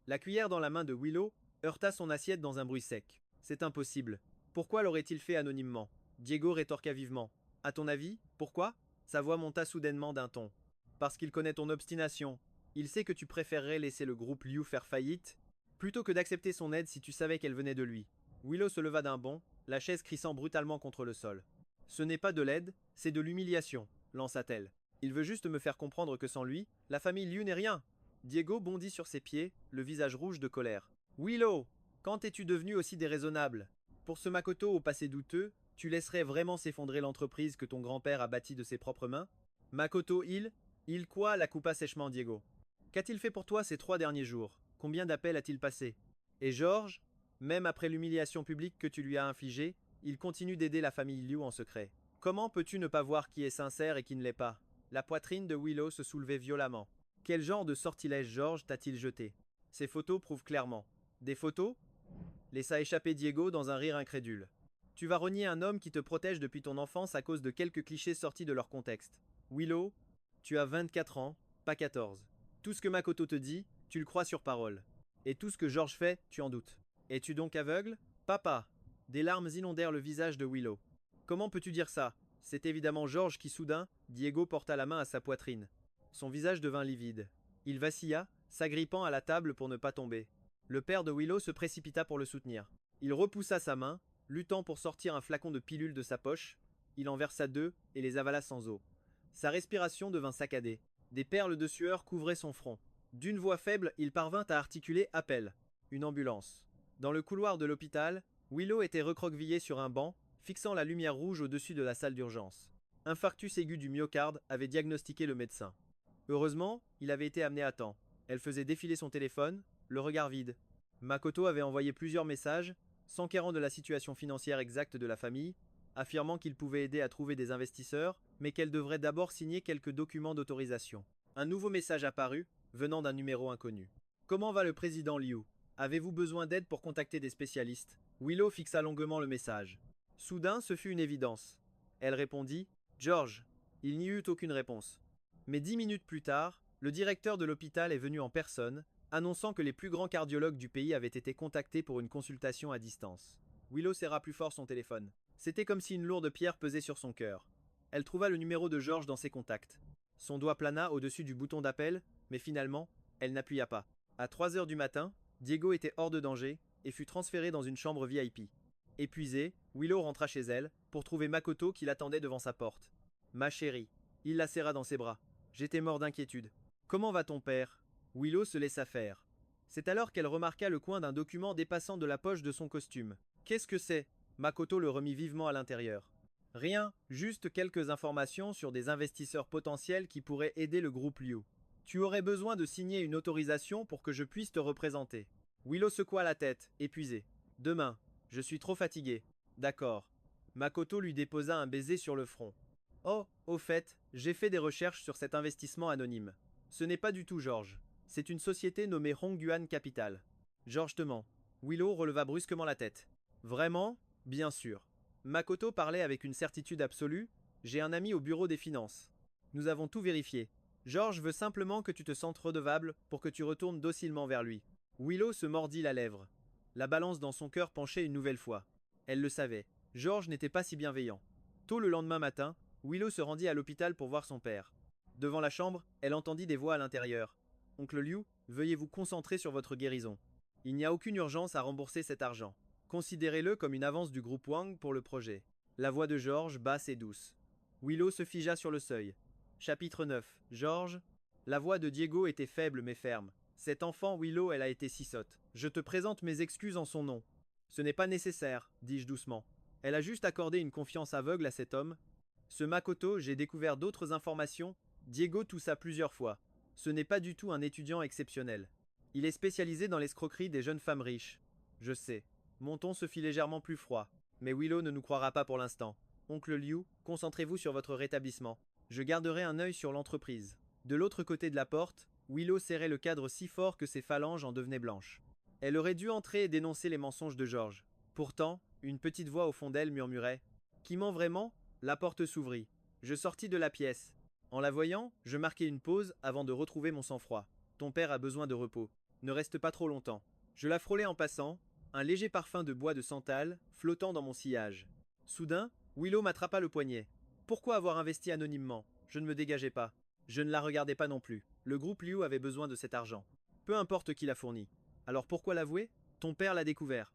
La cuillère dans la main de Willow heurta son assiette dans un bruit sec. C'est impossible. Pourquoi l'aurait-il fait anonymement? Diego rétorqua vivement. À ton avis, pourquoi? Sa voix monta soudainement d'un ton. Parce qu'il connaît ton obstination. Il sait que tu préférerais laisser le groupe Liu faire faillite, plutôt que d'accepter son aide si tu savais qu'elle venait de lui. Willow se leva d'un bond, la chaise crissant brutalement contre le sol. Ce n'est pas de l'aide, c'est de l'humiliation, lança-t-elle. Il veut juste me faire comprendre que sans lui, la famille Liu n'est rien. Diego bondit sur ses pieds, le visage rouge de colère. Willow, quand es-tu devenu aussi déraisonnable? Pour ce Makoto au passé douteux, tu laisserais vraiment s'effondrer l'entreprise que ton grand-père a bâtie de ses propres mains? Makoto, il quoi? La coupa sèchement Diego. Qu'a-t-il fait pour toi ces 3 derniers jours? Combien d'appels a-t-il passé? Et George, même après l'humiliation publique que tu lui as infligée, il continue d'aider la famille Liu en secret. Comment peux-tu ne pas voir qui est sincère et qui ne l'est pas? La poitrine de Willow se soulevait violemment. Quel genre de sortilège George t'a-t-il jeté? Ces photos prouvent clairement. Des photos? Laissa échapper Diego dans un rire incrédule. Tu vas renier un homme qui te protège depuis ton enfance à cause de quelques clichés sortis de leur contexte. Willow, tu as 24 ans, pas 14. Tout ce que Makoto te dit, tu le crois sur parole. Et tout ce que George fait, tu en doutes. Es-tu donc aveugle? Papa! Des larmes inondèrent le visage de Willow. Comment peux-tu dire ça? C'est évidemment George qui soudain, Diego porta la main à sa poitrine. Son visage devint livide. Il vacilla, s'agrippant à la table pour ne pas tomber. Le père de Willow se précipita pour le soutenir. Il repoussa sa main, luttant pour sortir un flacon de pilules de sa poche. Il en versa 2 et les avala sans eau. Sa respiration devint saccadée. Des perles de sueur couvraient son front. D'une voix faible, il parvint à articuler appel. Une ambulance. Dans le couloir de l'hôpital, Willow était recroquevillé sur un banc, fixant la lumière rouge au-dessus de la salle d'urgence. Infarctus aigu du myocarde avait diagnostiqué le médecin. Heureusement, il avait été amené à temps. Elle faisait défiler son téléphone, le regard vide. Makoto avait envoyé plusieurs messages, s'enquérant de la situation financière exacte de la famille, affirmant qu'il pouvait aider à trouver des investisseurs, mais qu'elle devrait d'abord signer quelques documents d'autorisation. Un nouveau message apparut, venant d'un numéro inconnu. Comment va le président Liu? Avez-vous besoin d'aide pour contacter des spécialistes? Willow fixa longuement le message. Soudain, ce fut une évidence. Elle répondit George. Il n'y eut aucune réponse. Mais 10 minutes plus tard, le directeur de l'hôpital est venu en personne, annonçant que les plus grands cardiologues du pays avaient été contactés pour une consultation à distance. Willow serra plus fort son téléphone. C'était comme si une lourde pierre pesait sur son cœur. Elle trouva le numéro de George dans ses contacts. Son doigt plana au-dessus du bouton d'appel, mais finalement, elle n'appuya pas. À 3 heures du matin, Diego était hors de danger et fut transféré dans une chambre VIP. Épuisée, Willow rentra chez elle pour trouver Makoto qui l'attendait devant sa porte. Ma chérie. Il la serra dans ses bras. J'étais mort d'inquiétude. Comment va ton père? Willow se laissa faire. C'est alors qu'elle remarqua le coin d'un document dépassant de la poche de son costume. Qu'est-ce que c'est? Makoto le remit vivement à l'intérieur. Rien, juste quelques informations sur des investisseurs potentiels qui pourraient aider le groupe Liu. Tu aurais besoin de signer une autorisation pour que je puisse te représenter. Willow secoua la tête, épuisée. Demain. Je suis trop fatigué. D'accord. Makoto lui déposa un baiser sur le front. Oh, au fait, j'ai fait des recherches sur cet investissement anonyme. Ce n'est pas du tout George. C'est une société nommée Hongguan Capital. George te ment. Willow releva brusquement la tête. Vraiment? Bien sûr. Makoto parlait avec une certitude absolue. J'ai un ami au bureau des finances. Nous avons tout vérifié. George veut simplement que tu te sentes redevable pour que tu retournes docilement vers lui. Willow se mordit la lèvre. La balance dans son cœur penchait une nouvelle fois. Elle le savait. George n'était pas si bienveillant. Tôt le lendemain matin, Willow se rendit à l'hôpital pour voir son père. Devant la chambre, elle entendit des voix à l'intérieur. Oncle Liu, veuillez vous concentrer sur votre guérison. Il n'y a aucune urgence à rembourser cet argent. Considérez-le comme une avance du groupe Wang pour le projet. La voix de George, basse et douce. Willow se figea sur le seuil. Chapitre 9. George. La voix de Diego était faible mais ferme. Cet enfant, Willow, elle a été si sotte. Je te présente mes excuses en son nom. Ce n'est pas nécessaire, dis-je doucement. Elle a juste accordé une confiance aveugle à cet homme. Ce Makoto, j'ai découvert d'autres informations. Diego toussa plusieurs fois. Ce n'est pas du tout un étudiant exceptionnel. Il est spécialisé dans l'escroquerie des jeunes femmes riches. Je sais. Mon ton se fit légèrement plus froid. Mais Willow ne nous croira pas pour l'instant. Oncle Liu, concentrez-vous sur votre rétablissement. Je garderai un œil sur l'entreprise. De l'autre côté de la porte, Willow serrait le cadre si fort que ses phalanges en devenaient blanches. Elle aurait dû entrer et dénoncer les mensonges de George. Pourtant, une petite voix au fond d'elle murmurait « Qui ment vraiment ?» La porte s'ouvrit. Je sortis de la pièce. En la voyant, je marquai une pause avant de retrouver mon sang-froid. Ton père a besoin de repos. Ne reste pas trop longtemps. Je la frôlai en passant, un léger parfum de bois de santal flottant dans mon sillage. Soudain, Willow m'attrapa le poignet. Pourquoi avoir investi anonymement? Je ne me dégageais pas. Je ne la regardais pas non plus. Le groupe Liu avait besoin de cet argent. Peu importe qui l'a fourni. Alors pourquoi l'avouer? Ton père l'a découvert.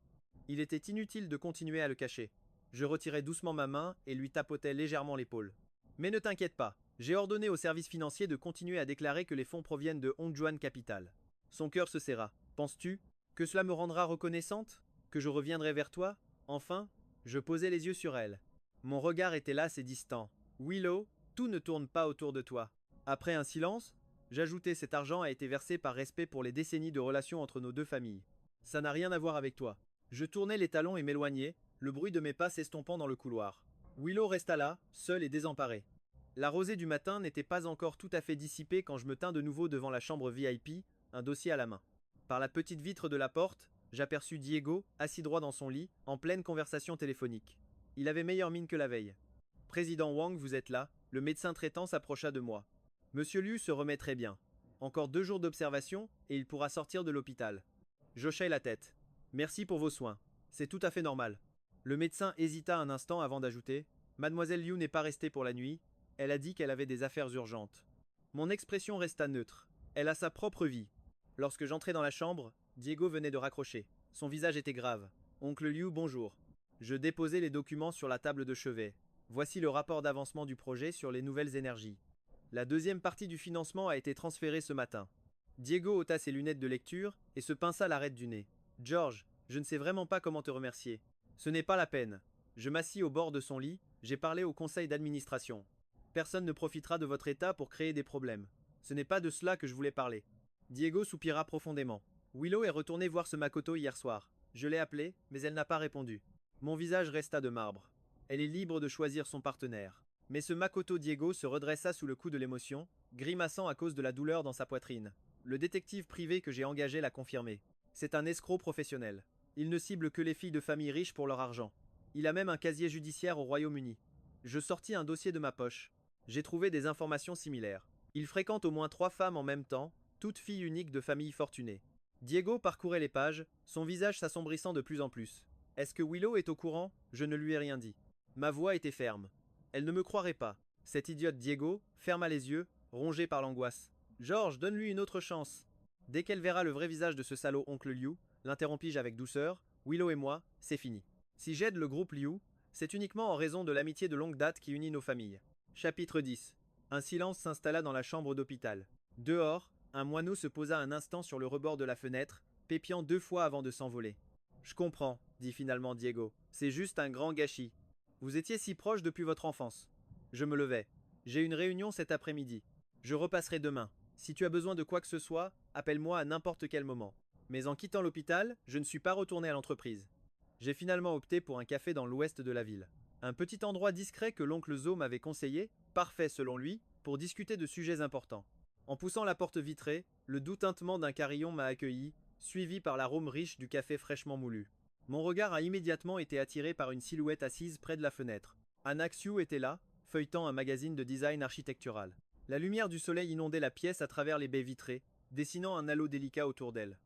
Il était inutile de continuer à le cacher. Je retirai doucement ma main et lui tapotai légèrement l'épaule. Mais ne t'inquiète pas, j'ai ordonné au service financier de continuer à déclarer que les fonds proviennent de Hongguan Capital. Son cœur se serra. Penses-tu que cela me rendra reconnaissante? Que je reviendrai vers toi? Enfin, je posai les yeux sur elle. Mon regard était las et distant. Willow, tout ne tourne pas autour de toi. Après un silence, j'ajoutai cet argent a été versé par respect pour les décennies de relations entre nos deux familles. Ça n'a rien à voir avec toi. Je tournai les talons et m'éloignai, le bruit de mes pas s'estompant dans le couloir. Willow resta là, seule et désemparée. La rosée du matin n'était pas encore tout à fait dissipée quand je me tins de nouveau devant la chambre VIP, un dossier à la main. Par la petite vitre de la porte, j'aperçus Diego, assis droit dans son lit, en pleine conversation téléphonique. Il avait meilleure mine que la veille. Président Wang, vous êtes là, le médecin traitant s'approcha de moi. Monsieur Liu se remet très bien. Encore 2 jours d'observation, et il pourra sortir de l'hôpital. J'hochai la tête. Merci pour vos soins. C'est tout à fait normal. Le médecin hésita un instant avant d'ajouter: Mademoiselle Liu n'est pas restée pour la nuit, elle a dit qu'elle avait des affaires urgentes. Mon expression resta neutre. Elle a sa propre vie. Lorsque j'entrai dans la chambre, Diego venait de raccrocher. Son visage était grave. Oncle Liu, bonjour. Je déposai les documents sur la table de chevet. Voici le rapport d'avancement du projet sur les nouvelles énergies. La deuxième partie du financement a été transférée ce matin. Diego ôta ses lunettes de lecture et se pinça l'arête du nez. George, je ne sais vraiment pas comment te remercier. Ce n'est pas la peine. Je m'assis au bord de son lit, j'ai parlé au conseil d'administration. Personne ne profitera de votre état pour créer des problèmes. Ce n'est pas de cela que je voulais parler. Diego soupira profondément. Willow est retournée voir ce Makoto hier soir. Je l'ai appelée, mais elle n'a pas répondu. Mon visage resta de marbre. Elle est libre de choisir son partenaire. Mais ce Makoto Diego se redressa sous le coup de l'émotion, grimaçant à cause de la douleur dans sa poitrine. Le détective privé que j'ai engagé l'a confirmé. C'est un escroc professionnel. Il ne cible que les filles de familles riches pour leur argent. Il a même un casier judiciaire au Royaume-Uni. Je sortis un dossier de ma poche. J'ai trouvé des informations similaires. Il fréquente au moins 3 femmes en même temps, toutes filles uniques de familles fortunées. Diego parcourait les pages, son visage s'assombrissant de plus en plus. Est-ce que Willow est au courant? Je ne lui ai rien dit. Ma voix était ferme. Elle ne me croirait pas. Cet idiote Diego ferma les yeux, rongé par l'angoisse. George, donne-lui une autre chance. Dès qu'elle verra le vrai visage de ce salaud oncle Liu, l'interrompis-je avec douceur, Willow et moi, c'est fini. Si j'aide le groupe Liu, c'est uniquement en raison de l'amitié de longue date qui unit nos familles. Chapitre 10. Un silence s'installa dans la chambre d'hôpital. Dehors, un moineau se posa un instant sur le rebord de la fenêtre, pépiant 2 fois avant de s'envoler. Je comprends, dit finalement Diego. C'est juste un grand gâchis. Vous étiez si proches depuis votre enfance. Je me levai. J'ai une réunion cet après-midi. Je repasserai demain. Si tu as besoin de quoi que ce soit, appelle-moi à n'importe quel moment. Mais en quittant l'hôpital, je ne suis pas retourné à l'entreprise. J'ai finalement opté pour un café dans l'ouest de la ville. Un petit endroit discret que l'oncle Zo m'avait conseillé, parfait selon lui, pour discuter de sujets importants. En poussant la porte vitrée, le doux tintement d'un carillon m'a accueilli, suivi par l'arôme riche du café fraîchement moulu. Mon regard a immédiatement été attiré par une silhouette assise près de la fenêtre. Anna Xiu était là, feuilletant un magazine de design architectural. La lumière du soleil inondait la pièce à travers les baies vitrées, dessinant un halo délicat autour d'elle.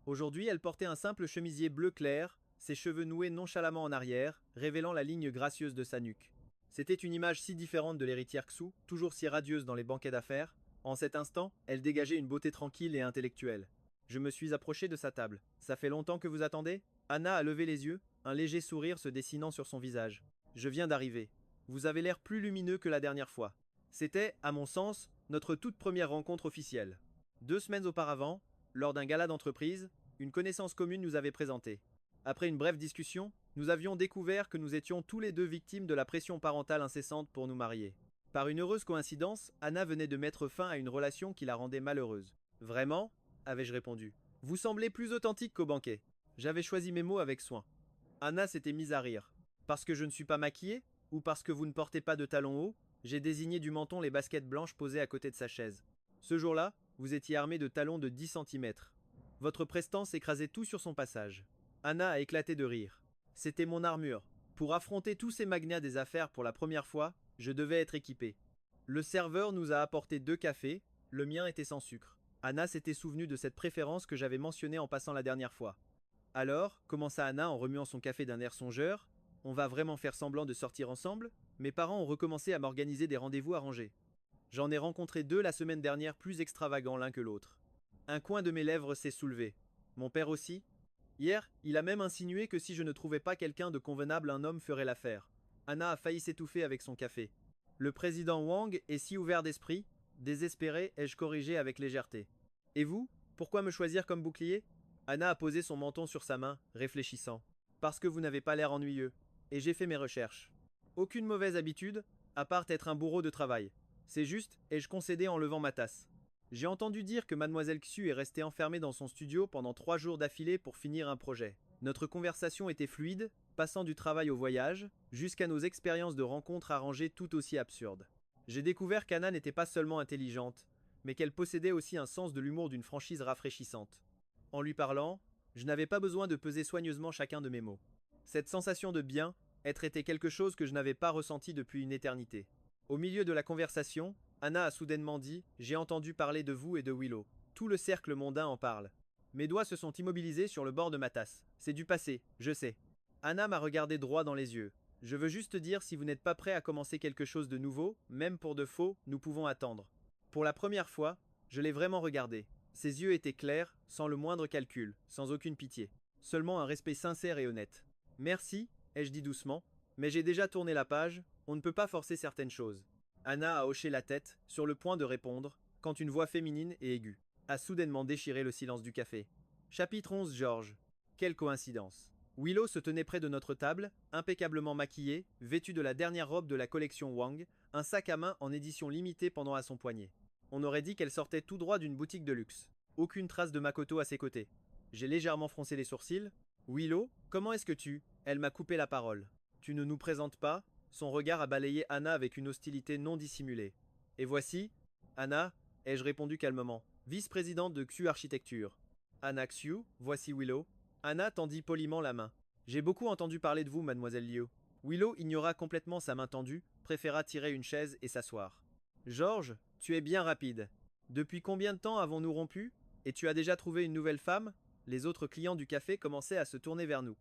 Aujourd'hui, elle portait un simple chemisier bleu clair, ses cheveux noués nonchalamment en arrière, révélant la ligne gracieuse de sa nuque. C'était une image si différente de l'héritière Xu, toujours si radieuse dans les banquets d'affaires. En cet instant, elle dégageait une beauté tranquille et intellectuelle. Je me suis approché de sa table. Ça fait longtemps que vous attendez? Anna a levé les yeux, un léger sourire se dessinant sur son visage. Je viens d'arriver. Vous avez l'air plus lumineux que la dernière fois. C'était, à mon sens, notre toute première rencontre officielle. 2 semaines auparavant, lors d'un gala d'entreprise, une connaissance commune nous avait présenté. Après une brève discussion, nous avions découvert que nous étions tous les deux victimes de la pression parentale incessante pour nous marier. Par une heureuse coïncidence, Anna venait de mettre fin à une relation qui la rendait malheureuse. Vraiment? Avais-je répondu. Vous semblez plus authentique qu'au banquet. J'avais choisi mes mots avec soin. Anna s'était mise à rire. Parce que je ne suis pas maquillée? Ou parce que vous ne portez pas de talons hauts? J'ai désigné du menton les baskets blanches posées à côté de sa chaise. Ce jour-là, vous étiez armé de talons de 10 cm. Votre prestance écrasait tout sur son passage. Anna a éclaté de rire. C'était mon armure. Pour affronter tous ces magnats des affaires pour la première fois, je devais être équipé. Le serveur nous a apporté 2 cafés, le mien était sans sucre. Anna s'était souvenue de cette préférence que j'avais mentionnée en passant la dernière fois. Alors, commença Anna en remuant son café d'un air songeur, on va vraiment faire semblant de sortir ensemble? Mes parents ont recommencé à m'organiser des rendez-vous arrangés. J'en ai rencontré 2 la semaine dernière plus extravagants l'un que l'autre. Un coin de mes lèvres s'est soulevé. Mon père aussi? Hier, il a même insinué que si je ne trouvais pas quelqu'un de convenable, un homme ferait l'affaire. Anna a failli s'étouffer avec son café. Le président Wang est si ouvert d'esprit, désespéré, ai-je corrigé avec légèreté. Et vous? Pourquoi me choisir comme bouclier? Anna a posé son menton sur sa main, réfléchissant. Parce que vous n'avez pas l'air ennuyeux. Et j'ai fait mes recherches. Aucune mauvaise habitude, à part être un bourreau de travail. C'est juste, ai-je concédé en levant ma tasse. J'ai entendu dire que mademoiselle Xu est restée enfermée dans son studio pendant 3 jours d'affilée pour finir un projet. Notre conversation était fluide, passant du travail au voyage, jusqu'à nos expériences de rencontres arrangées tout aussi absurdes. J'ai découvert qu'Anna n'était pas seulement intelligente, mais qu'elle possédait aussi un sens de l'humour d'une franchise rafraîchissante. En lui parlant, je n'avais pas besoin de peser soigneusement chacun de mes mots. Cette sensation de bien, Être était quelque chose que je n'avais pas ressenti depuis une éternité. Au milieu de la conversation, Anna a soudainement dit: J'ai entendu parler de vous et de Willow. Tout le cercle mondain en parle. Mes doigts se sont immobilisés sur le bord de ma tasse. C'est du passé, je sais. Anna m'a regardé droit dans les yeux. Je veux juste dire, si vous n'êtes pas prêt à commencer quelque chose de nouveau, même pour de faux, nous pouvons attendre. Pour la première fois, je l'ai vraiment regardé. Ses yeux étaient clairs, sans le moindre calcul, sans aucune pitié. Seulement un respect sincère et honnête. Merci, ai-je dit doucement, mais j'ai déjà tourné la page, on ne peut pas forcer certaines choses. Anna a hoché la tête, sur le point de répondre, quand une voix féminine et aiguë a soudainement déchiré le silence du café. Chapitre 11. George. Quelle coïncidence. Willow se tenait près de notre table, impeccablement maquillée, vêtue de la dernière robe de la collection Wang, un sac à main en édition limitée pendant à son poignet. On aurait dit qu'elle sortait tout droit d'une boutique de luxe. Aucune trace de Makoto à ses côtés. J'ai légèrement froncé les sourcils. Willow, comment est-ce que tu... Elle m'a coupé la parole. Tu ne nous présentes pas? Son regard a balayé Anna avec une hostilité non dissimulée. Et voici, Anna, ai-je répondu calmement, vice-présidente de Xu Architecture. Anna Xu, voici Willow. Anna tendit poliment la main. J'ai beaucoup entendu parler de vous, mademoiselle Liu. Willow ignora complètement sa main tendue, préféra tirer une chaise et s'asseoir. Georges, tu es bien rapide. Depuis combien de temps avons-nous rompu? Et tu as déjà trouvé une nouvelle femme? Les autres clients du café commençaient à se tourner vers nous.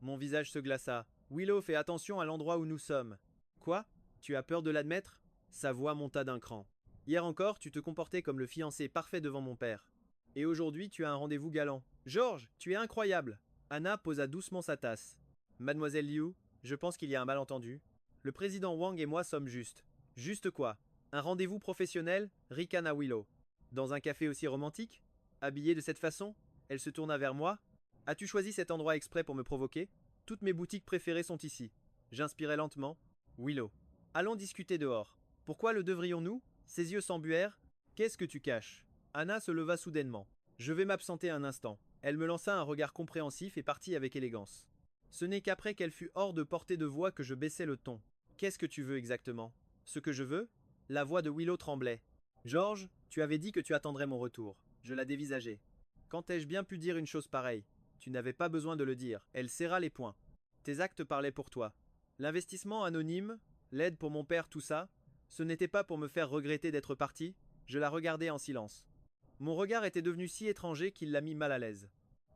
Mon visage se glaça. Willow, fais attention à l'endroit où nous sommes. Quoi? Tu as peur de l'admettre? Sa voix monta d'un cran. Hier encore, tu te comportais comme le fiancé parfait devant mon père. Et aujourd'hui, tu as un rendez-vous galant. Georges, tu es incroyable! Anna posa doucement sa tasse. Mademoiselle Liu, je pense qu'il y a un malentendu. Le président Wang et moi sommes justes. Juste quoi? Un rendez-vous professionnel? Ricana Willow. Dans un café aussi romantique? Habillée de cette façon? Elle se tourna vers moi. As-tu choisi cet endroit exprès pour me provoquer? Toutes mes boutiques préférées sont ici. J'inspirai lentement. Willow. Allons discuter dehors. Pourquoi le devrions-nous? Ses yeux s'embuèrent. Qu'est-ce que tu caches? Anna se leva soudainement. Je vais m'absenter un instant. Elle me lança un regard compréhensif et partit avec élégance. Ce n'est qu'après qu'elle fut hors de portée de voix que je baissai le ton. Qu'est-ce que tu veux exactement? Ce que je veux? La voix de Willow tremblait. Georges, tu avais dit que tu attendrais mon retour. Je la dévisageai. Quand ai-je bien pu dire une chose pareille? Tu n'avais pas besoin de le dire. Elle serra les poings. Tes actes parlaient pour toi. L'investissement anonyme, l'aide pour mon père, tout ça, ce n'était pas pour me faire regretter d'être parti. Je la regardais en silence. Mon regard était devenu si étranger qu'il l'a mis mal à l'aise.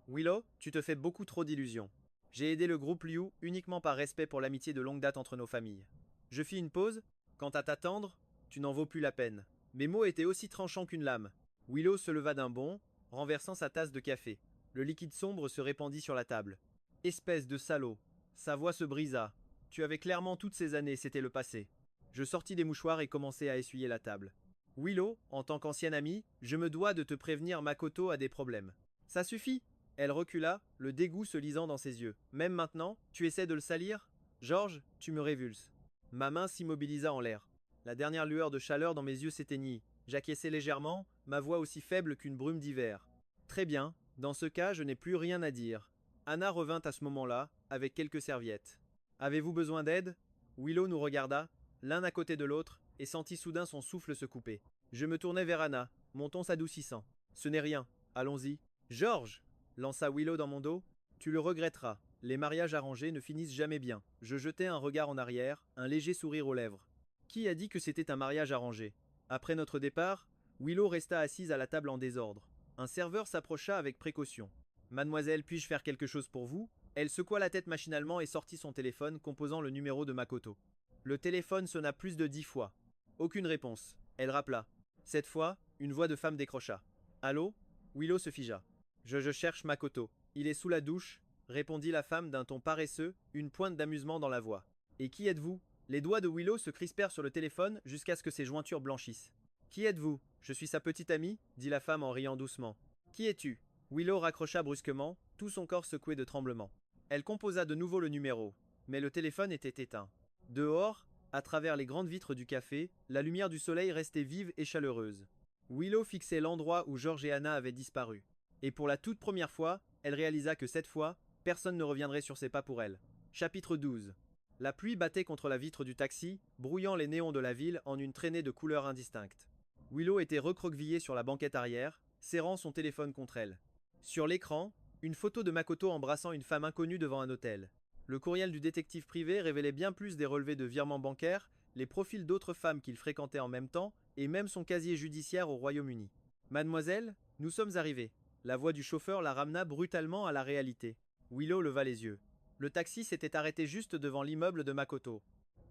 Willow, tu te fais beaucoup trop d'illusions. J'ai aidé le groupe Liu uniquement par respect pour l'amitié de longue date entre nos familles. Je fis une pause. Quant à t'attendre, tu n'en vaux plus la peine. Mes mots étaient aussi tranchants qu'une lame. Willow se leva d'un bond, renversant sa tasse de café. Le liquide sombre se répandit sur la table. Espèce de salaud. Sa voix se brisa. Tu avais clairement toutes ces années, c'était le passé. Je sortis des mouchoirs et commençai à essuyer la table. Willow, en tant qu'ancienne amie, je me dois de te prévenir, Makoto a des problèmes. Ça suffit. Elle recula, le dégoût se lisant dans ses yeux. Même maintenant, tu essaies de le salir? Georges, tu me révulses. Ma main s'immobilisa en l'air. La dernière lueur de chaleur dans mes yeux s'éteignit. J'acquiesçai légèrement, ma voix aussi faible qu'une brume d'hiver. Très bien, dans ce cas, je n'ai plus rien à dire. Anna revint à ce moment-là, avec quelques serviettes. Avez-vous besoin d'aide? Willow nous regarda, l'un à côté de l'autre, et sentit soudain son souffle se couper. Je me tournai vers Anna, mon ton s'adoucissant. Ce n'est rien, allons-y. Georges, lança Willow dans mon dos. Tu le regretteras. Les mariages arrangés ne finissent jamais bien. Je jetai un regard en arrière, un léger sourire aux lèvres. Qui a dit que c'était un mariage arrangé? Après notre départ, Willow resta assise à la table en désordre. Un serveur s'approcha avec précaution. Mademoiselle, puis-je faire quelque chose pour vous? Elle secoua la tête machinalement et sortit son téléphone composant le numéro de Makoto. Le téléphone sonna plus de 10 fois. Aucune réponse. Elle rappela. Cette fois, une voix de femme décrocha. Allô? Willow se figea. Je cherche Makoto. Il est sous la douche, répondit la femme d'un ton paresseux, une pointe d'amusement dans la voix. Et qui êtes-vous? Les doigts de Willow se crispèrent sur le téléphone jusqu'à ce que ses jointures blanchissent. Qui êtes-vous? Je suis sa petite amie, dit la femme en riant doucement. Qui es-tu? Willow raccrocha brusquement, tout son corps secoué de tremblements. Elle composa de nouveau le numéro, mais le téléphone était éteint. Dehors, à travers les grandes vitres du café, la lumière du soleil restait vive et chaleureuse. Willow fixait l'endroit où Georges et Anna avaient disparu. Et pour la toute première fois, elle réalisa que cette fois, personne ne reviendrait sur ses pas pour elle. Chapitre 12. La pluie battait contre la vitre du taxi, brouillant les néons de la ville en une traînée de couleurs indistinctes. Willow était recroquevillée sur la banquette arrière, serrant son téléphone contre elle. Sur l'écran, une photo de Makoto embrassant une femme inconnue devant un hôtel. Le courriel du détective privé révélait bien plus des relevés de virements bancaires, les profils d'autres femmes qu'il fréquentait en même temps, et même son casier judiciaire au Royaume-Uni. Mademoiselle, nous sommes arrivés. La voix du chauffeur la ramena brutalement à la réalité. Willow leva les yeux. Le taxi s'était arrêté juste devant l'immeuble de Makoto.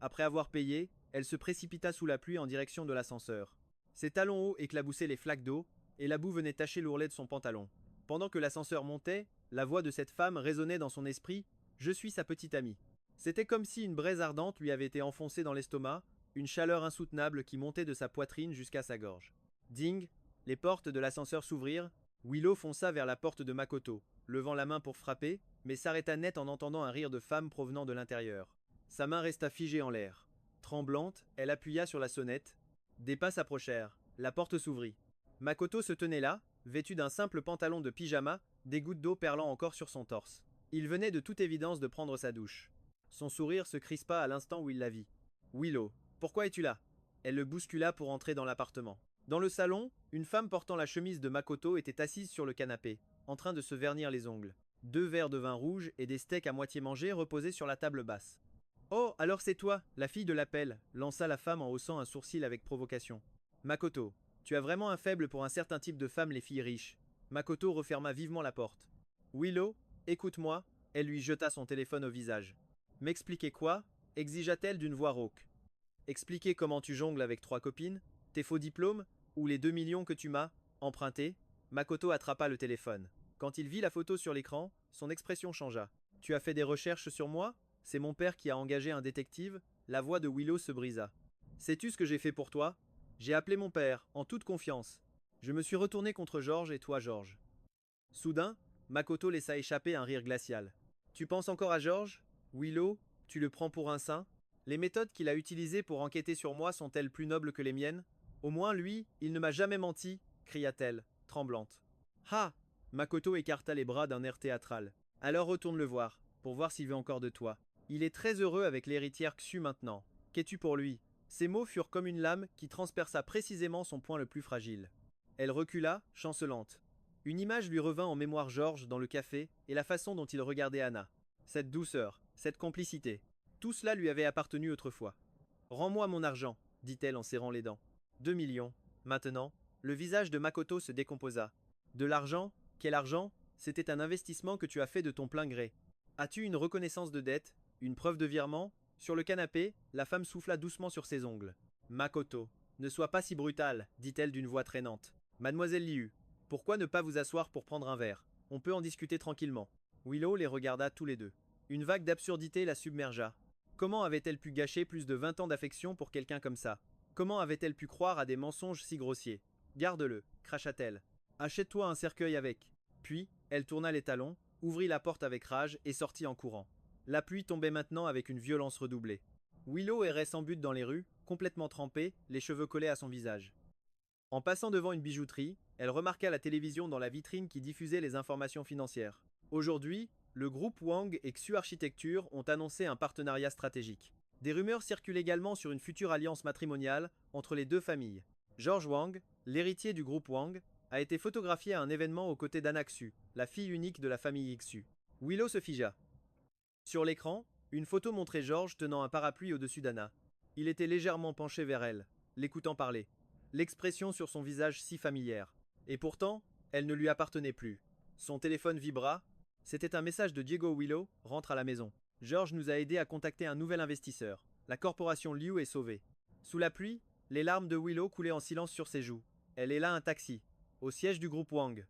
Après avoir payé, elle se précipita sous la pluie en direction de l'ascenseur. Ses talons hauts éclaboussaient les flaques d'eau, et la boue venait tacher l'ourlet de son pantalon. Pendant que l'ascenseur montait, la voix de cette femme résonnait dans son esprit. Je suis sa petite amie. C'était comme si une braise ardente lui avait été enfoncée dans l'estomac, une chaleur insoutenable qui montait de sa poitrine jusqu'à sa gorge. Ding, les portes de l'ascenseur s'ouvrirent. Willow fonça vers la porte de Makoto, levant la main pour frapper, mais s'arrêta net en entendant un rire de femme provenant de l'intérieur. Sa main resta figée en l'air. Tremblante, elle appuya sur la sonnette. Des pas s'approchèrent. La porte s'ouvrit. Makoto se tenait là, vêtu d'un simple pantalon de pyjama, des gouttes d'eau perlant encore sur son torse. Il venait de toute évidence de prendre sa douche. Son sourire se crispa à l'instant où il la vit. Willow, pourquoi es-tu là? Elle le bouscula pour entrer dans l'appartement. Dans le salon, une femme portant la chemise de Makoto était assise sur le canapé, en train de se vernir les ongles. 2 verres de vin rouge et des steaks à moitié mangés reposaient sur la table basse. Oh, alors c'est toi, la fille de l'appel, lança la femme en haussant un sourcil avec provocation. Makoto, tu as vraiment un faible pour un certain type de femmes, les filles riches. Makoto referma vivement la porte. Willow, écoute-moi, elle lui jeta son téléphone au visage. M'expliquer quoi? Exigea-t-elle d'une voix rauque. Expliquer comment tu jongles avec 3 copines, tes faux diplômes, ou les 2 millions que tu m'as empruntés? Makoto attrapa le téléphone. Quand il vit la photo sur l'écran, son expression changea. Tu as fait des recherches sur moi? C'est mon père qui a engagé un détective? La voix de Willow se brisa. Sais-tu ce que j'ai fait pour toi? J'ai appelé mon père, en toute confiance. Je me suis retourné contre George et toi, George. Soudain, Makoto laissa échapper un rire glacial. Tu penses encore à George? Willow, tu le prends pour un saint? Les méthodes qu'il a utilisées pour enquêter sur moi sont-elles plus nobles que les miennes? Au moins, lui, il ne m'a jamais menti, cria-t-elle, tremblante. Ah! Makoto écarta les bras d'un air théâtral. Alors retourne le voir, pour voir s'il veut encore de toi. Il est très heureux avec l'héritière Xu maintenant. Qu'es-tu pour lui? Ces mots furent comme une lame qui transperça précisément son point le plus fragile. Elle recula, chancelante. Une image lui revint en mémoire George dans le café et la façon dont il regardait Anna. Cette douceur, cette complicité. Tout cela lui avait appartenu autrefois. Rends-moi mon argent, dit-elle en serrant les dents. 2 millions. Maintenant, le visage de Makoto se décomposa. De l'argent? Quel argent? C'était un investissement que tu as fait de ton plein gré. As-tu une reconnaissance de dette? Une preuve de virement? Sur le canapé, la femme souffla doucement sur ses ongles. Makoto, ne sois pas si brutale, dit-elle d'une voix traînante. Mademoiselle Liu, pourquoi ne pas vous asseoir pour prendre un verre? On peut en discuter tranquillement. Willow les regarda tous les deux. Une vague d'absurdité la submergea. Comment avait-elle pu gâcher plus de 20 ans d'affection pour quelqu'un comme ça? Comment avait-elle pu croire à des mensonges si grossiers? Garde-le, cracha-t-elle. Achète-toi un cercueil avec. Puis, elle tourna les talons, ouvrit la porte avec rage et sortit en courant. La pluie tombait maintenant avec une violence redoublée. Willow errait sans but dans les rues, complètement trempée, les cheveux collés à son visage. En passant devant une bijouterie, elle remarqua la télévision dans la vitrine qui diffusait les informations financières. Aujourd'hui, le groupe Wang et Xu Architecture ont annoncé un partenariat stratégique. Des rumeurs circulent également sur une future alliance matrimoniale entre les deux familles. George Wang, l'héritier du groupe Wang, a été photographié à un événement aux côtés d'Anna Xu, la fille unique de la famille Xu. Willow se figea. Sur l'écran, une photo montrait George tenant un parapluie au-dessus d'Anna. Il était légèrement penché vers elle, l'écoutant parler. L'expression sur son visage si familière. Et pourtant, elle ne lui appartenait plus. Son téléphone vibra. C'était un message de Diego Willow, rentre à la maison. George nous a aidé à contacter un nouvel investisseur. La corporation Liu est sauvée. Sous la pluie, les larmes de Willow coulaient en silence sur ses joues. Elle est là un taxi, au siège du groupe Wang.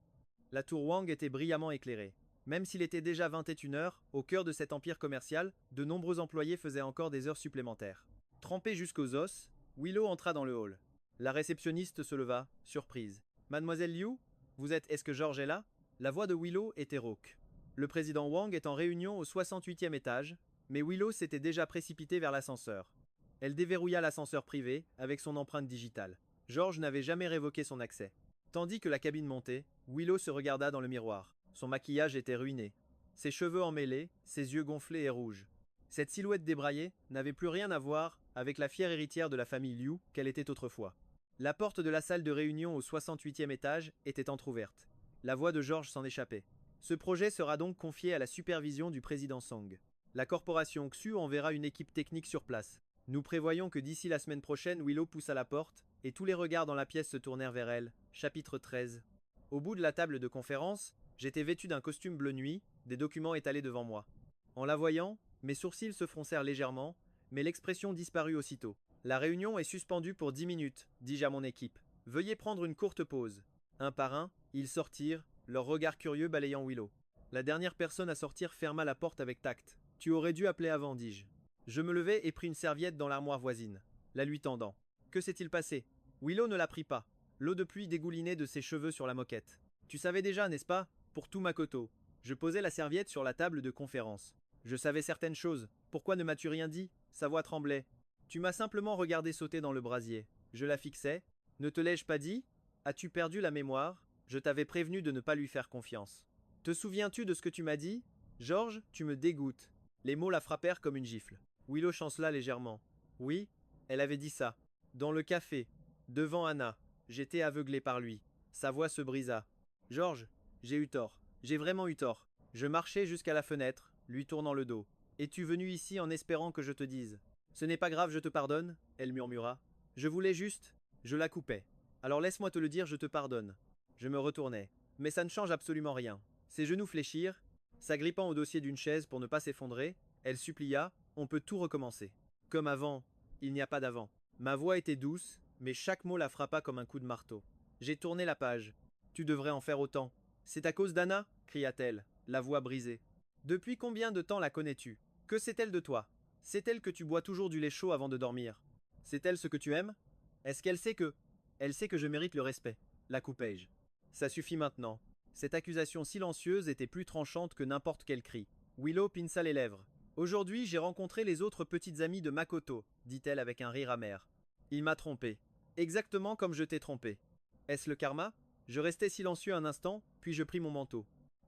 La tour Wang était brillamment éclairée. Même s'il était déjà 21 heures, au cœur de cet empire commercial, de nombreux employés faisaient encore des heures supplémentaires. Trempée jusqu'aux os, Willow entra dans le hall. La réceptionniste se leva, surprise. Mademoiselle Liu, vous êtes. Est-ce que George est là? La voix de Willow était rauque. Le président Wang est en réunion au 68e étage, mais Willow s'était déjà précipitée vers l'ascenseur. Elle déverrouilla l'ascenseur privé avec son empreinte digitale. George n'avait jamais révoqué son accès. Tandis que la cabine montait, Willow se regarda dans le miroir. Son maquillage était ruiné. Ses cheveux emmêlés, ses yeux gonflés et rouges. Cette silhouette débraillée n'avait plus rien à voir avec la fière héritière de la famille Liu qu'elle était autrefois. La porte de la salle de réunion au 68e étage était entr'ouverte. La voix de George s'en échappait. Ce projet sera donc confié à la supervision du président Song. La corporation Xu enverra une équipe technique sur place. Nous prévoyons que d'ici la semaine prochaine, Willow pousse à la porte, et tous les regards dans la pièce se tournèrent vers elle. Chapitre 13. Au bout de la table de conférence, j'étais vêtu d'un costume bleu nuit, des documents étalés devant moi. En la voyant, mes sourcils se froncèrent légèrement, mais l'expression disparut aussitôt. La réunion est suspendue pour 10 minutes, dis-je à mon équipe. Veuillez prendre une courte pause. Un par un, ils sortirent, leurs regards curieux balayant Willow. La dernière personne à sortir ferma la porte avec tact. Tu aurais dû appeler avant, dis-je. Je me levai et pris une serviette dans l'armoire voisine, la lui tendant. Que s'est-il passé? Willow ne la prit pas. L'eau de pluie dégoulinait de ses cheveux sur la moquette. Tu savais déjà, n'est-ce pas? Pour tout Makoto. Je posai la serviette sur la table de conférence. Je savais certaines choses. Pourquoi ne m'as-tu rien dit? Sa voix tremblait. Tu m'as simplement regardé sauter dans le brasier. Je la fixais. Ne te l'ai-je pas dit? As-tu perdu la mémoire? Je t'avais prévenu de ne pas lui faire confiance. Te souviens-tu de ce que tu m'as dit? Georges, tu me dégoûtes. Les mots la frappèrent comme une gifle. Willow chancela légèrement. Oui, elle avait dit ça. Dans le café, devant Anna. J'étais aveuglé par lui. Sa voix se brisa. Georges, j'ai eu tort. J'ai vraiment eu tort. Je marchais jusqu'à la fenêtre, lui tournant le dos. Es-tu venu ici en espérant que je te dise? Ce n'est pas grave, je te pardonne, elle murmura. Je voulais juste. Je la coupais. Alors laisse-moi te le dire, je te pardonne. Je me retournai. Mais ça ne change absolument rien. Ses genoux fléchirent. S'agrippant au dossier d'une chaise pour ne pas s'effondrer, elle supplia. On peut tout recommencer. Comme avant, il n'y a pas d'avant. Ma voix était douce, mais chaque mot la frappa comme un coup de marteau. J'ai tourné la page. Tu devrais en faire autant. C'est à cause d'Anna? Cria-t-elle, la voix brisée. Depuis combien de temps la connais-tu? Que sait-elle de toi? Sait-elle que tu bois toujours du lait chaud avant de dormir? Sait-elle ce que tu aimes? Est-ce qu'elle sait que... Elle sait que je mérite le respect. La coupai-je. Ça suffit maintenant. Cette accusation silencieuse était plus tranchante que n'importe quel cri. Willow pinça les lèvres. Aujourd'hui, j'ai rencontré les autres petites amies de Makoto, dit-elle avec un rire amer. Il m'a trompé. Exactement comme je t'ai trompé. Est-ce le karma? Je restai silencieux un instant, puis je pris mon manteau.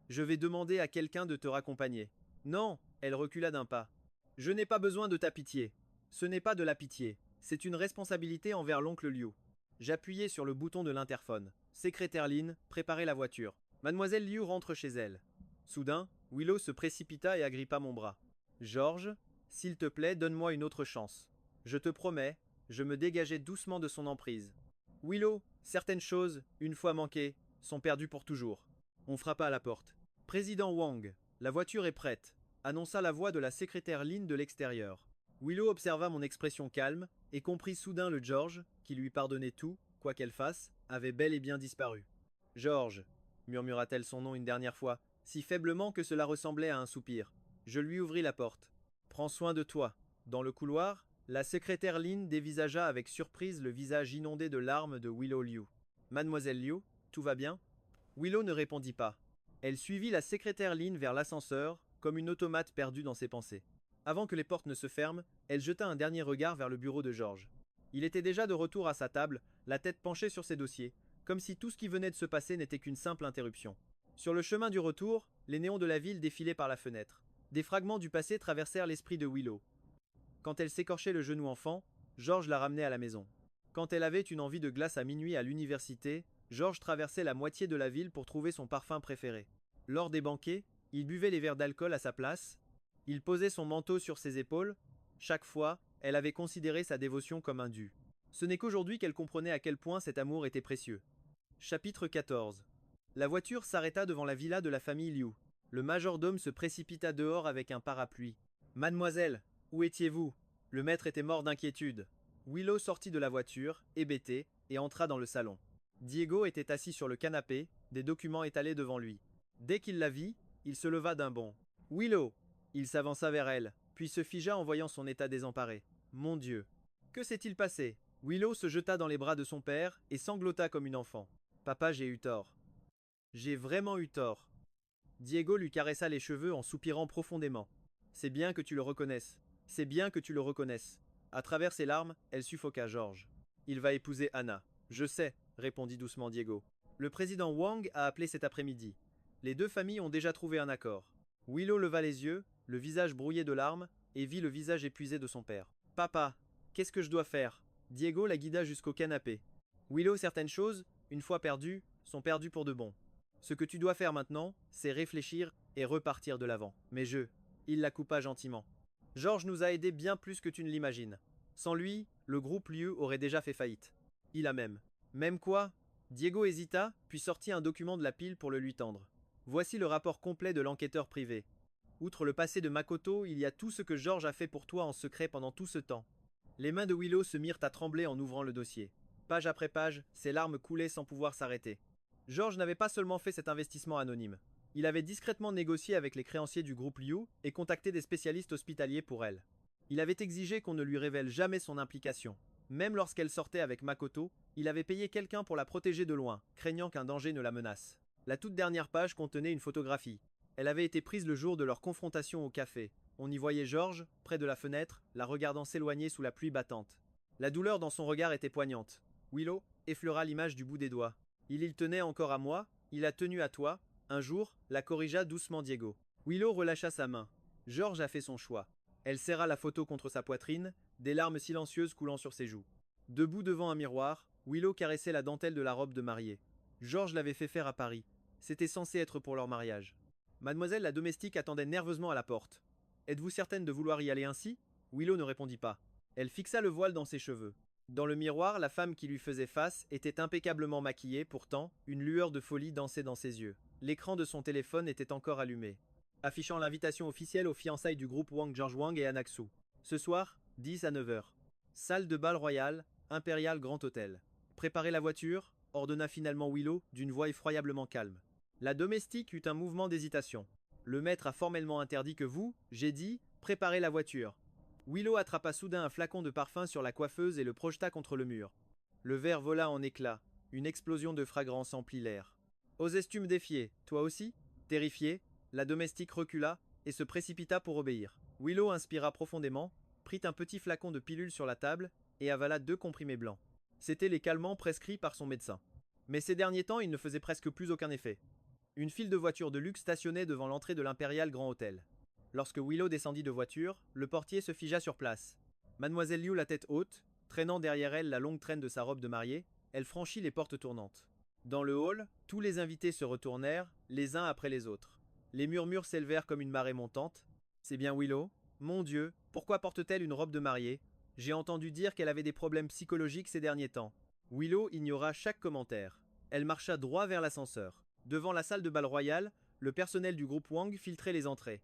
Je vais demander à quelqu'un de te raccompagner. Non, elle recula d'un pas. Je n'ai pas besoin de ta pitié. Ce n'est pas de la pitié, c'est une responsabilité envers l'oncle Liu. J'appuyai sur le bouton de l'interphone. Secrétaire Lin, préparez la voiture. Mademoiselle Liu rentre chez elle. Soudain, Willow se précipita et agrippa mon bras. Georges, s'il te plaît, donne-moi une autre chance. Je te promets, je me dégageai doucement de son emprise. Willow, certaines choses, une fois manquées, sont perdues pour toujours. On frappa à la porte. Président Wang, la voiture est prête, annonça la voix de la secrétaire Lin de l'extérieur. Willow observa mon expression calme et comprit soudain le George, qui lui pardonnait tout, quoi qu'elle fasse, avait bel et bien disparu. Georges, murmura-t-elle son nom une dernière fois, si faiblement que cela ressemblait à un soupir. Je lui ouvris la porte. Prends soin de toi. Dans le couloir, la secrétaire Lin dévisagea avec surprise le visage inondé de larmes de Willow Liu. Mademoiselle Liu, tout va bien? Willow ne répondit pas. Elle suivit la secrétaire Lin vers l'ascenseur, comme une automate perdue dans ses pensées. Avant que les portes ne se ferment, elle jeta un dernier regard vers le bureau de Georges. Il était déjà de retour à sa table, la tête penchée sur ses dossiers, comme si tout ce qui venait de se passer n'était qu'une simple interruption. Sur le chemin du retour, les néons de la ville défilaient par la fenêtre. Des fragments du passé traversèrent l'esprit de Willow. Quand elle s'écorchait le genou enfant, Georges la ramenait à la maison. Quand elle avait une envie de glace à minuit à l'université, Georges traversait la moitié de la ville pour trouver son parfum préféré. Lors des banquets, il buvait les verres d'alcool à sa place, il posait son manteau sur ses épaules. Chaque fois, elle avait considéré sa dévotion comme un dû. Ce n'est qu'aujourd'hui qu'elle comprenait à quel point cet amour était précieux. Chapitre 14. La voiture s'arrêta devant la villa de la famille Liu. Le majordome se précipita dehors avec un parapluie. Mademoiselle, où étiez-vous? Le maître était mort d'inquiétude. Willow sortit de la voiture, hébété, et entra dans le salon. Diego était assis sur le canapé, des documents étalés devant lui. Dès qu'il la vit, il se leva d'un bond. Willow! Il s'avança vers elle, puis se figea en voyant son état désemparé. Mon Dieu! Que s'est-il passé? Willow se jeta dans les bras de son père et sanglota comme une enfant. Papa, j'ai eu tort. J'ai vraiment eu tort. Diego lui caressa les cheveux en soupirant profondément. C'est bien que tu le reconnaisses. C'est bien que tu le reconnaisses. À travers ses larmes, elle suffoqua Georges. Il va épouser Anna. Je sais, répondit doucement Diego. Le président Wang a appelé cet après-midi. Les deux familles ont déjà trouvé un accord. Willow leva les yeux, le visage brouillé de larmes, et vit le visage épuisé de son père. Papa, qu'est-ce que je dois faire? Diego la guida jusqu'au canapé. Willow, certaines choses, une fois perdues, sont perdues pour de bon. Ce que tu dois faire maintenant, c'est réfléchir et repartir de l'avant. Mais Il la coupa gentiment. George nous a aidés bien plus que tu ne l'imagines. Sans lui, le groupe Liu aurait déjà fait faillite. Il a même. Même quoi? Diego hésita, puis sortit un document de la pile pour le lui tendre. Voici le rapport complet de l'enquêteur privé. Outre le passé de Makoto, il y a tout ce que George a fait pour toi en secret pendant tout ce temps. Les mains de Willow se mirent à trembler en ouvrant le dossier. Page après page, ses larmes coulaient sans pouvoir s'arrêter. George n'avait pas seulement fait cet investissement anonyme. Il avait discrètement négocié avec les créanciers du groupe Liu et contacté des spécialistes hospitaliers pour elle. Il avait exigé qu'on ne lui révèle jamais son implication. Même lorsqu'elle sortait avec Makoto, il avait payé quelqu'un pour la protéger de loin, craignant qu'un danger ne la menace. La toute dernière page contenait une photographie. Elle avait été prise le jour de leur confrontation au café. On y voyait George, près de la fenêtre, la regardant s'éloigner sous la pluie battante. La douleur dans son regard était poignante. Willow effleura l'image du bout des doigts. Il tenait encore à moi, il a tenu à toi. Un jour, la corrigea doucement Diego. Willow relâcha sa main. George a fait son choix. Elle serra la photo contre sa poitrine, des larmes silencieuses coulant sur ses joues. Debout devant un miroir, Willow caressait la dentelle de la robe de mariée. George l'avait fait faire à Paris. C'était censé être pour leur mariage. Mademoiselle la domestique attendait nerveusement à la porte. Êtes-vous certaine de vouloir y aller ainsi? Willow ne répondit pas. Elle fixa le voile dans ses cheveux. Dans le miroir, la femme qui lui faisait face était impeccablement maquillée, pourtant, une lueur de folie dansait dans ses yeux. L'écran de son téléphone était encore allumé, affichant l'invitation officielle aux fiançailles du groupe Wang George Wang et Anaksu. Ce soir, 10 à 9 heures. Salle de bal royale, Impérial Grand Hôtel. Préparez la voiture, ordonna finalement Willow d'une voix effroyablement calme. La domestique eut un mouvement d'hésitation. Le maître a formellement interdit que vous, j'ai dit, préparez la voiture. Willow attrapa soudain un flacon de parfum sur la coiffeuse et le projeta contre le mur. Le verre vola en éclats. Une explosion de fragrance emplit l'air. Osais-tu me défier, toi aussi? Terrifiée, la domestique recula et se précipita pour obéir. Willow inspira profondément, prit un petit flacon de pilule sur la table et avala 2 comprimés blancs. C'étaient les calmants prescrits par son médecin. Mais ces derniers temps, ils ne faisaient presque plus aucun effet. Une file de voitures de luxe stationnait devant l'entrée de l'Impérial Grand Hôtel. Lorsque Willow descendit de voiture, le portier se figea sur place. Mademoiselle Liu la tête haute, traînant derrière elle la longue traîne de sa robe de mariée, elle franchit les portes tournantes. Dans le hall, tous les invités se retournèrent, les uns après les autres. Les murmures s'élevèrent comme une marée montante. C'est bien Willow? Mon Dieu, pourquoi porte-t-elle une robe de mariée? J'ai entendu dire qu'elle avait des problèmes psychologiques ces derniers temps. Willow ignora chaque commentaire. Elle marcha droit vers l'ascenseur. Devant la salle de bal royale, le personnel du groupe Wang filtrait les entrées.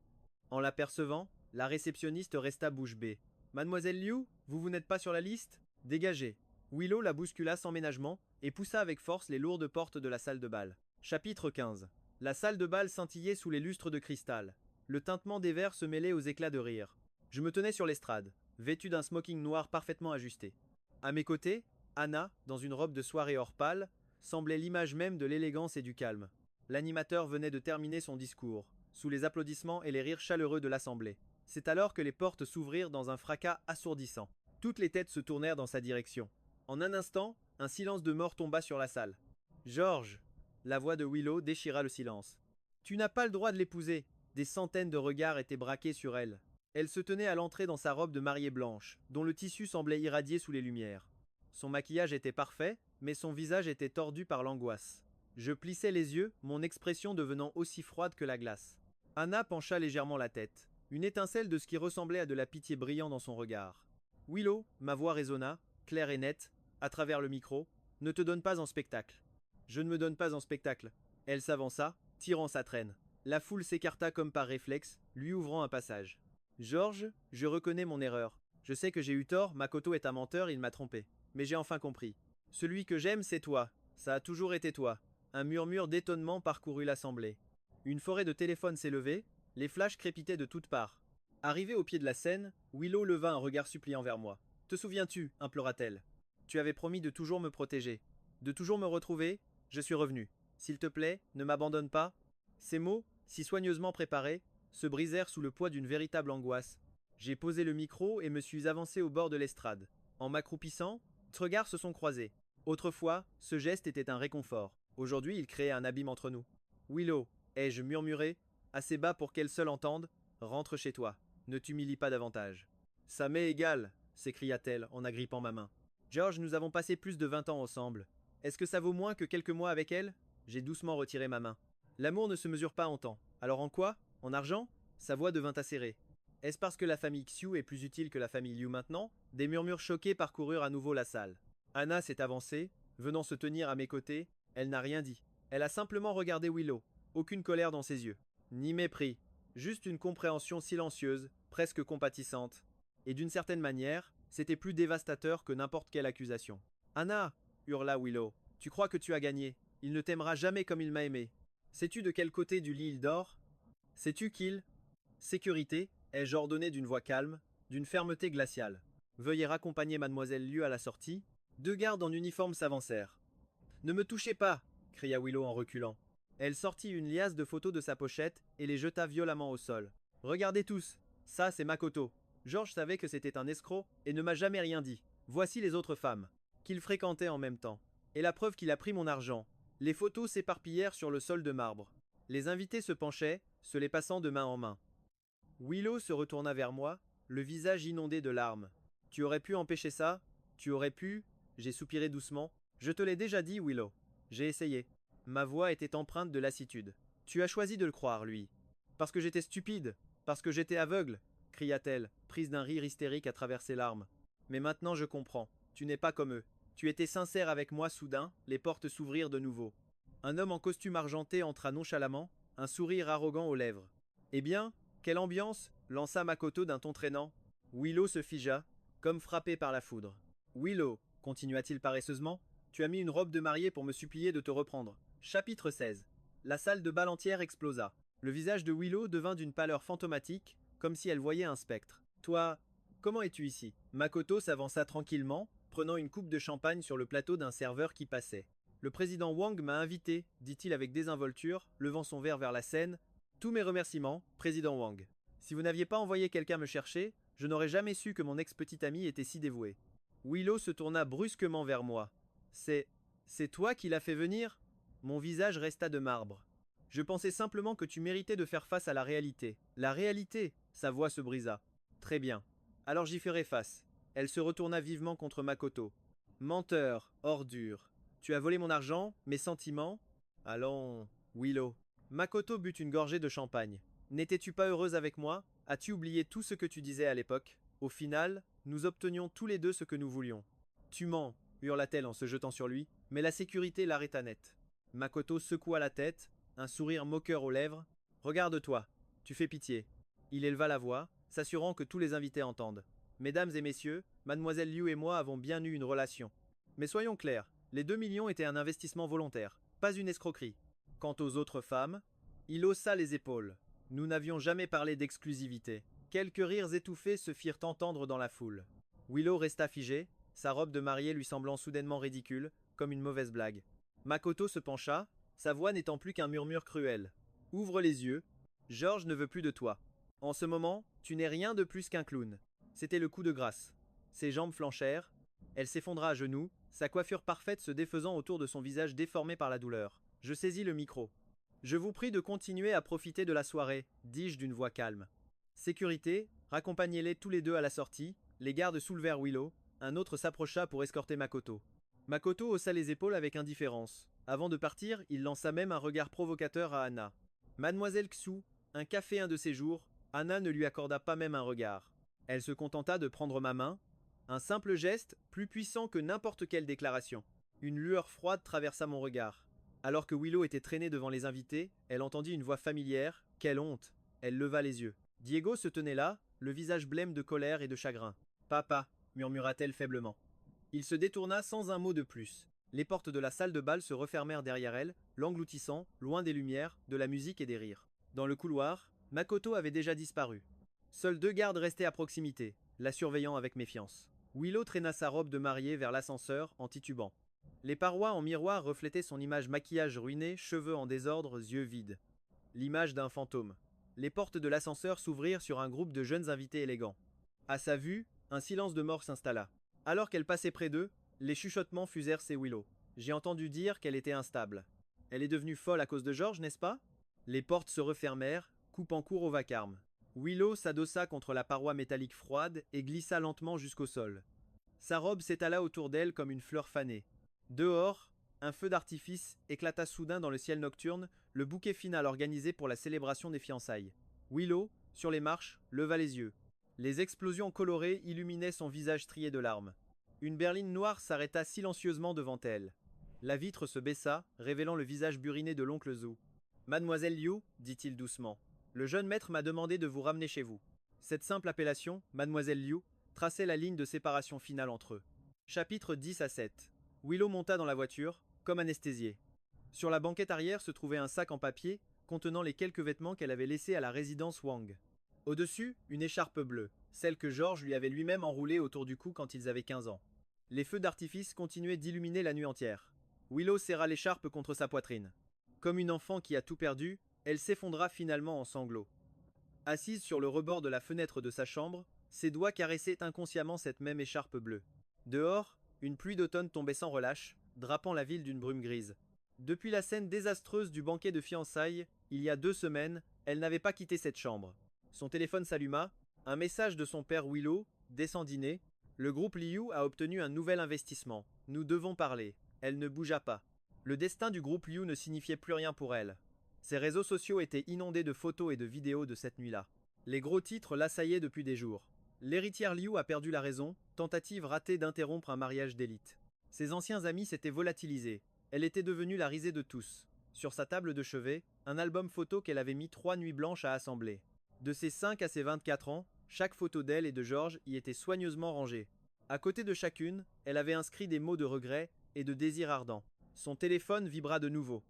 En l'apercevant, la réceptionniste resta bouche bée. Mademoiselle Liu, vous n'êtes pas sur la liste? Dégagez. Willow la bouscula sans ménagement et poussa avec force les lourdes portes de la salle de bal. Chapitre 15. La salle de bal scintillait sous les lustres de cristal. Le tintement des verres se mêlait aux éclats de rire. Je me tenais sur l'estrade, vêtue d'un smoking noir parfaitement ajusté. À mes côtés, Anna, dans une robe de soirée or pâle, semblait l'image même de l'élégance et du calme. L'animateur venait de terminer son discours, sous les applaudissements et les rires chaleureux de l'assemblée. C'est alors que les portes s'ouvrirent dans un fracas assourdissant. Toutes les têtes se tournèrent dans sa direction. En un instant, un silence de mort tomba sur la salle. George, la voix de Willow déchira le silence. Tu n'as pas le droit de l'épouser. Des centaines de regards étaient braqués sur elle. Elle se tenait à l'entrée dans sa robe de mariée blanche, dont le tissu semblait irradier sous les lumières. Son maquillage était parfait, mais son visage était tordu par l'angoisse. Je plissais les yeux, mon expression devenant aussi froide que la glace. Anna pencha légèrement la tête, une étincelle de ce qui ressemblait à de la pitié brillant dans son regard. Willow, ma voix résonna, claire et nette, à travers le micro, ne te donne pas en spectacle. Je ne me donne pas en spectacle. Elle s'avança, tirant sa traîne. La foule s'écarta comme par réflexe, lui ouvrant un passage. George, je reconnais mon erreur. Je sais que j'ai eu tort, Makoto est un menteur, il m'a trompé. Mais j'ai enfin compris. Celui que j'aime, c'est toi. Ça a toujours été toi. Un murmure d'étonnement parcourut l'assemblée. Une forêt de téléphones s'est levée, les flashs crépitaient de toutes parts. Arrivée au pied de la scène, Willow leva un regard suppliant vers moi. Te souviens-tu, implora-t-elle. Tu avais promis de toujours me protéger, de toujours me retrouver. Je suis revenu. S'il te plaît, ne m'abandonne pas. Ces mots, si soigneusement préparés, se brisèrent sous le poids d'une véritable angoisse. J'ai posé le micro et me suis avancé au bord de l'estrade. En m'accroupissant, nos regards se sont croisés. Autrefois, ce geste était un réconfort. Aujourd'hui, il créait un abîme entre nous. Willow, ai-je murmuré, assez bas pour qu'elle seule entende, rentre chez toi. Ne t'humilie pas davantage. Ça m'est égal, s'écria-t-elle en agrippant ma main. George, nous avons passé plus de 20 ans ensemble. Est-ce que ça vaut moins que quelques mois avec elle? J'ai doucement retiré ma main. L'amour ne se mesure pas en temps. Alors en quoi? En argent? Sa voix devint acérée. Est-ce parce que la famille Xiu est plus utile que la famille Liu maintenant? Des murmures choqués parcoururent à nouveau la salle. Anna s'est avancée, venant se tenir à mes côtés, elle n'a rien dit. Elle a simplement regardé Willow, aucune colère dans ses yeux, ni mépris, juste une compréhension silencieuse, presque compatissante. Et d'une certaine manière, c'était plus dévastateur que n'importe quelle accusation. Anna, hurla Willow, tu crois que tu as gagné. Il ne t'aimera jamais comme il m'a aimé. Sais-tu de quel côté du lit il dort? Sais-tu qu'il... Sécurité, ai-je ordonné d'une voix calme, d'une fermeté glaciale. Veuillez raccompagner mademoiselle Liu à la sortie. Deux gardes en uniforme s'avancèrent. Ne me touchez pas, cria Willow en reculant. Elle sortit une liasse de photos de sa pochette et les jeta violemment au sol. Regardez tous, ça c'est Makoto. George savait que c'était un escroc et ne m'a jamais rien dit. Voici les autres femmes, qu'il fréquentait en même temps. Et la preuve qu'il a pris mon argent. Les photos s'éparpillèrent sur le sol de marbre. Les invités se penchaient, se les passant de main en main. Willow se retourna vers moi, le visage inondé de larmes. Tu aurais pu empêcher ça? Tu aurais pu? J'ai soupiré doucement. Je te l'ai déjà dit, Willow. J'ai essayé. Ma voix était empreinte de lassitude. Tu as choisi de le croire, lui. Parce que j'étais stupide, parce que j'étais aveugle, cria-t-elle, prise d'un rire hystérique à travers ses larmes. Mais maintenant je comprends. Tu n'es pas comme eux. Tu étais sincère avec moi soudain, les portes s'ouvrirent de nouveau. Un homme en costume argenté entra nonchalamment, un sourire arrogant aux lèvres. Eh bien, quelle ambiance lança Makoto d'un ton traînant. Willow se figea, comme frappé par la foudre. Willow, continua-t-il paresseusement, tu as mis une robe de mariée pour me supplier de te reprendre. Chapitre 16. La salle de bal entière explosa. Le visage de Willow devint d'une pâleur fantomatique, comme si elle voyait un spectre. Toi, comment es-tu ici? Makoto s'avança tranquillement, prenant une coupe de champagne sur le plateau d'un serveur qui passait. Le président Wang m'a invité, dit-il avec désinvolture, levant son verre vers la scène. Tous mes remerciements, président Wang. Si vous n'aviez pas envoyé quelqu'un me chercher, je n'aurais jamais su que mon ex-petit ami était si dévoué. Willow se tourna brusquement vers moi. C'est toi qui l'as fait venir? Mon visage resta de marbre. Je pensais simplement que tu méritais de faire face à la réalité. La réalité? Sa voix se brisa. Très bien. Alors j'y ferai face. Elle se retourna vivement contre Makoto. Menteur, ordure. Tu as volé mon argent, mes sentiments? Allons, Willow. Makoto but une gorgée de champagne. N'étais-tu pas heureuse avec moi? As-tu oublié tout ce que tu disais à l'époque? Au final, nous obtenions tous les deux ce que nous voulions. Tu mens, hurla-t-elle en se jetant sur lui, mais la sécurité l'arrêta net. Makoto secoua la tête, un sourire moqueur aux lèvres. Regarde-toi, tu fais pitié. Il éleva la voix, s'assurant que tous les invités entendent. Mesdames et messieurs, mademoiselle Liu et moi avons bien eu une relation. Mais soyons clairs, les 2 millions étaient un investissement volontaire, pas une escroquerie. Quant aux autres femmes, il haussa les épaules. Nous n'avions jamais parlé d'exclusivité. Quelques rires étouffés se firent entendre dans la foule. Willow resta figée, sa robe de mariée lui semblant soudainement ridicule, comme une mauvaise blague. Makoto se pencha, sa voix n'étant plus qu'un murmure cruel. Ouvre les yeux. George ne veut plus de toi. En ce moment, tu n'es rien de plus qu'un clown. C'était le coup de grâce. Ses jambes flanchèrent. Elle s'effondra à genoux, sa coiffure parfaite se défaisant autour de son visage déformé par la douleur. Je saisis le micro. Je vous prie de continuer à profiter de la soirée, dis-je d'une voix calme. Sécurité, raccompagnez-les tous les deux à la sortie. Les gardes soulevèrent Willow. Un autre s'approcha pour escorter Makoto. Makoto haussa les épaules avec indifférence. Avant de partir, il lança même un regard provocateur à Anna. Mademoiselle Xu, un café un de ces jours. Anna ne lui accorda pas même un regard. Elle se contenta de prendre ma main. Un simple geste, plus puissant que n'importe quelle déclaration. Une lueur froide traversa mon regard. Alors que Willow était traînée devant les invités, elle entendit une voix familière. Quelle honte! Elle leva les yeux. Diego se tenait là, le visage blême de colère et de chagrin. Papa, murmura-t-elle faiblement. Il se détourna sans un mot de plus. Les portes de la salle de bal se refermèrent derrière elle, l'engloutissant, loin des lumières, de la musique et des rires. Dans le couloir, Makoto avait déjà disparu. Seuls 2 gardes restaient à proximité, la surveillant avec méfiance. Willow traîna sa robe de mariée vers l'ascenseur en titubant. Les parois en miroir reflétaient son image maquillage ruiné, cheveux en désordre, yeux vides. L'image d'un fantôme. Les portes de l'ascenseur s'ouvrirent sur un groupe de jeunes invités élégants. À sa vue, un silence de mort s'installa. Alors qu'elle passait près d'eux, les chuchotements fusèrent ses Willow. J'ai entendu dire qu'elle était instable. Elle est devenue folle à cause de George, n'est-ce pas? Les portes se refermèrent, coupant court au vacarme. Willow s'adossa contre la paroi métallique froide et glissa lentement jusqu'au sol. Sa robe s'étala autour d'elle comme une fleur fanée. Dehors, un feu d'artifice éclata soudain dans le ciel nocturne, le bouquet final organisé pour la célébration des fiançailles. Willow, sur les marches, leva les yeux. Les explosions colorées illuminaient son visage strié de larmes. Une berline noire s'arrêta silencieusement devant elle. La vitre se baissa, révélant le visage buriné de l'oncle Zhou. Mademoiselle Liu, dit-il doucement, le jeune maître m'a demandé de vous ramener chez vous. Cette simple appellation, Mademoiselle Liu, traçait la ligne de séparation finale entre eux. Chapitres 10 à 7. Willow monta dans la voiture, comme anesthésiée. Sur la banquette arrière se trouvait un sac en papier contenant les quelques vêtements qu'elle avait laissés à la résidence Wang. Au-dessus, une écharpe bleue, celle que George lui avait lui-même enroulée autour du cou quand ils avaient 15 ans. Les feux d'artifice continuaient d'illuminer la nuit entière. Willow serra l'écharpe contre sa poitrine. Comme une enfant qui a tout perdu, elle s'effondra finalement en sanglots. Assise sur le rebord de la fenêtre de sa chambre, ses doigts caressaient inconsciemment cette même écharpe bleue. Dehors, une pluie d'automne tombait sans relâche, drapant la ville d'une brume grise. Depuis la scène désastreuse du banquet de fiançailles, il y a 2 semaines, elle n'avait pas quitté cette chambre. Son téléphone s'alluma, un message de son père Willow, dès son dîner. Le groupe Liu a obtenu un nouvel investissement. Nous devons parler. Elle ne bougea pas. Le destin du groupe Liu ne signifiait plus rien pour elle. Ses réseaux sociaux étaient inondés de photos et de vidéos de cette nuit-là. Les gros titres l'assaillaient depuis des jours. L'héritière Liu a perdu la raison, tentative ratée d'interrompre un mariage d'élite. Ses anciens amis s'étaient volatilisés. Elle était devenue la risée de tous. Sur sa table de chevet, un album photo qu'elle avait mis 3 nuits blanches à assembler. De ses 5 à ses 24 ans, chaque photo d'elle et de George y était soigneusement rangée. À côté de chacune, elle avait inscrit des mots de regret et de désir ardent. Son téléphone vibra de nouveau.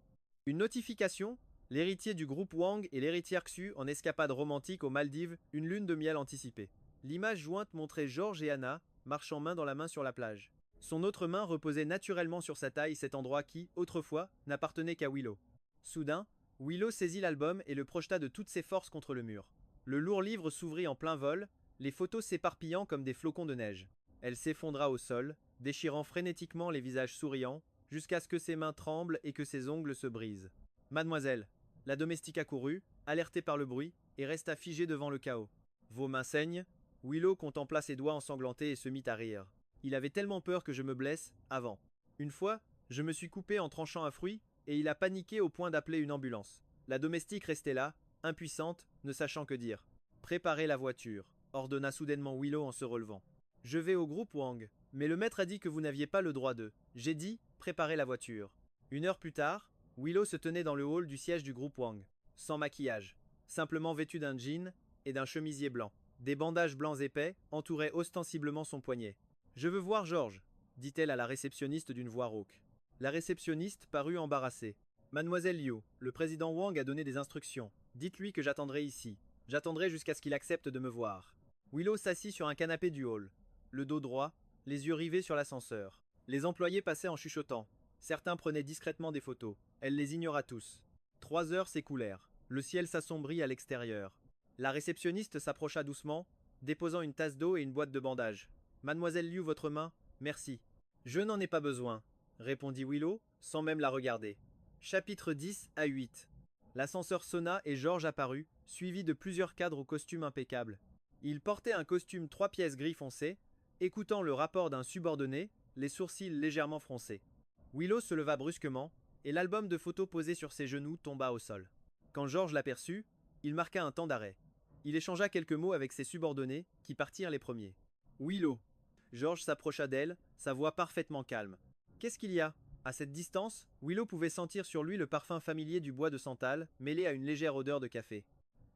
Une notification, l'héritier du groupe Wang et l'héritière Xu en escapade romantique aux Maldives, une lune de miel anticipée. L'image jointe montrait George et Anna, marchant main dans la main sur la plage. Son autre main reposait naturellement sur sa taille, cet endroit qui, autrefois, n'appartenait qu'à Willow. Soudain, Willow saisit l'album et le projeta de toutes ses forces contre le mur. Le lourd livre s'ouvrit en plein vol, les photos s'éparpillant comme des flocons de neige. Elle s'effondra au sol, déchirant frénétiquement les visages souriants, jusqu'à ce que ses mains tremblent et que ses ongles se brisent. Mademoiselle, la domestique accourut, alertée par le bruit, et resta figée devant le chaos. Vos mains saignent. Willow contempla ses doigts ensanglantés et se mit à rire. Il avait tellement peur que je me blesse, avant. Une fois, je me suis coupé en tranchant un fruit, et il a paniqué au point d'appeler une ambulance. La domestique restait là, impuissante, ne sachant que dire. Préparez la voiture, ordonna soudainement Willow en se relevant. Je vais au groupe Wang, mais le maître a dit que vous n'aviez pas le droit de. J'ai dit, préparez la voiture. 1 heure plus tard, Willow se tenait dans le hall du siège du groupe Wang, sans maquillage, simplement vêtue d'un jean et d'un chemisier blanc. Des bandages blancs épais entouraient ostensiblement son poignet. Je veux voir George, dit-elle à la réceptionniste d'une voix rauque. La réceptionniste parut embarrassée. Mademoiselle Liu, le président Wang a donné des instructions. Dites-lui que j'attendrai ici. J'attendrai jusqu'à ce qu'il accepte de me voir. Willow s'assit sur un canapé du hall, le dos droit, les yeux rivés sur l'ascenseur. Les employés passaient en chuchotant. Certains prenaient discrètement des photos. Elle les ignora tous. 3 heures s'écoulèrent. Le ciel s'assombrit à l'extérieur. La réceptionniste s'approcha doucement, déposant une tasse d'eau et une boîte de bandages. Mademoiselle Liu, votre main? Merci. Je n'en ai pas besoin, répondit Willow, sans même la regarder. Chapitre 10 à 8. L'ascenseur sonna et George apparut, suivi de plusieurs cadres au costume impeccable. Il portait un costume 3 pièces gris foncé, écoutant le rapport d'un subordonné, les sourcils légèrement froncés. Willow se leva brusquement, et l'album de photos posé sur ses genoux tomba au sol. Quand George l'aperçut, il marqua un temps d'arrêt. Il échangea quelques mots avec ses subordonnés, qui partirent les premiers. Willow. George s'approcha d'elle, sa voix parfaitement calme. Qu'est-ce qu'il y a? À cette distance, Willow pouvait sentir sur lui le parfum familier du bois de santal, mêlé à une légère odeur de café.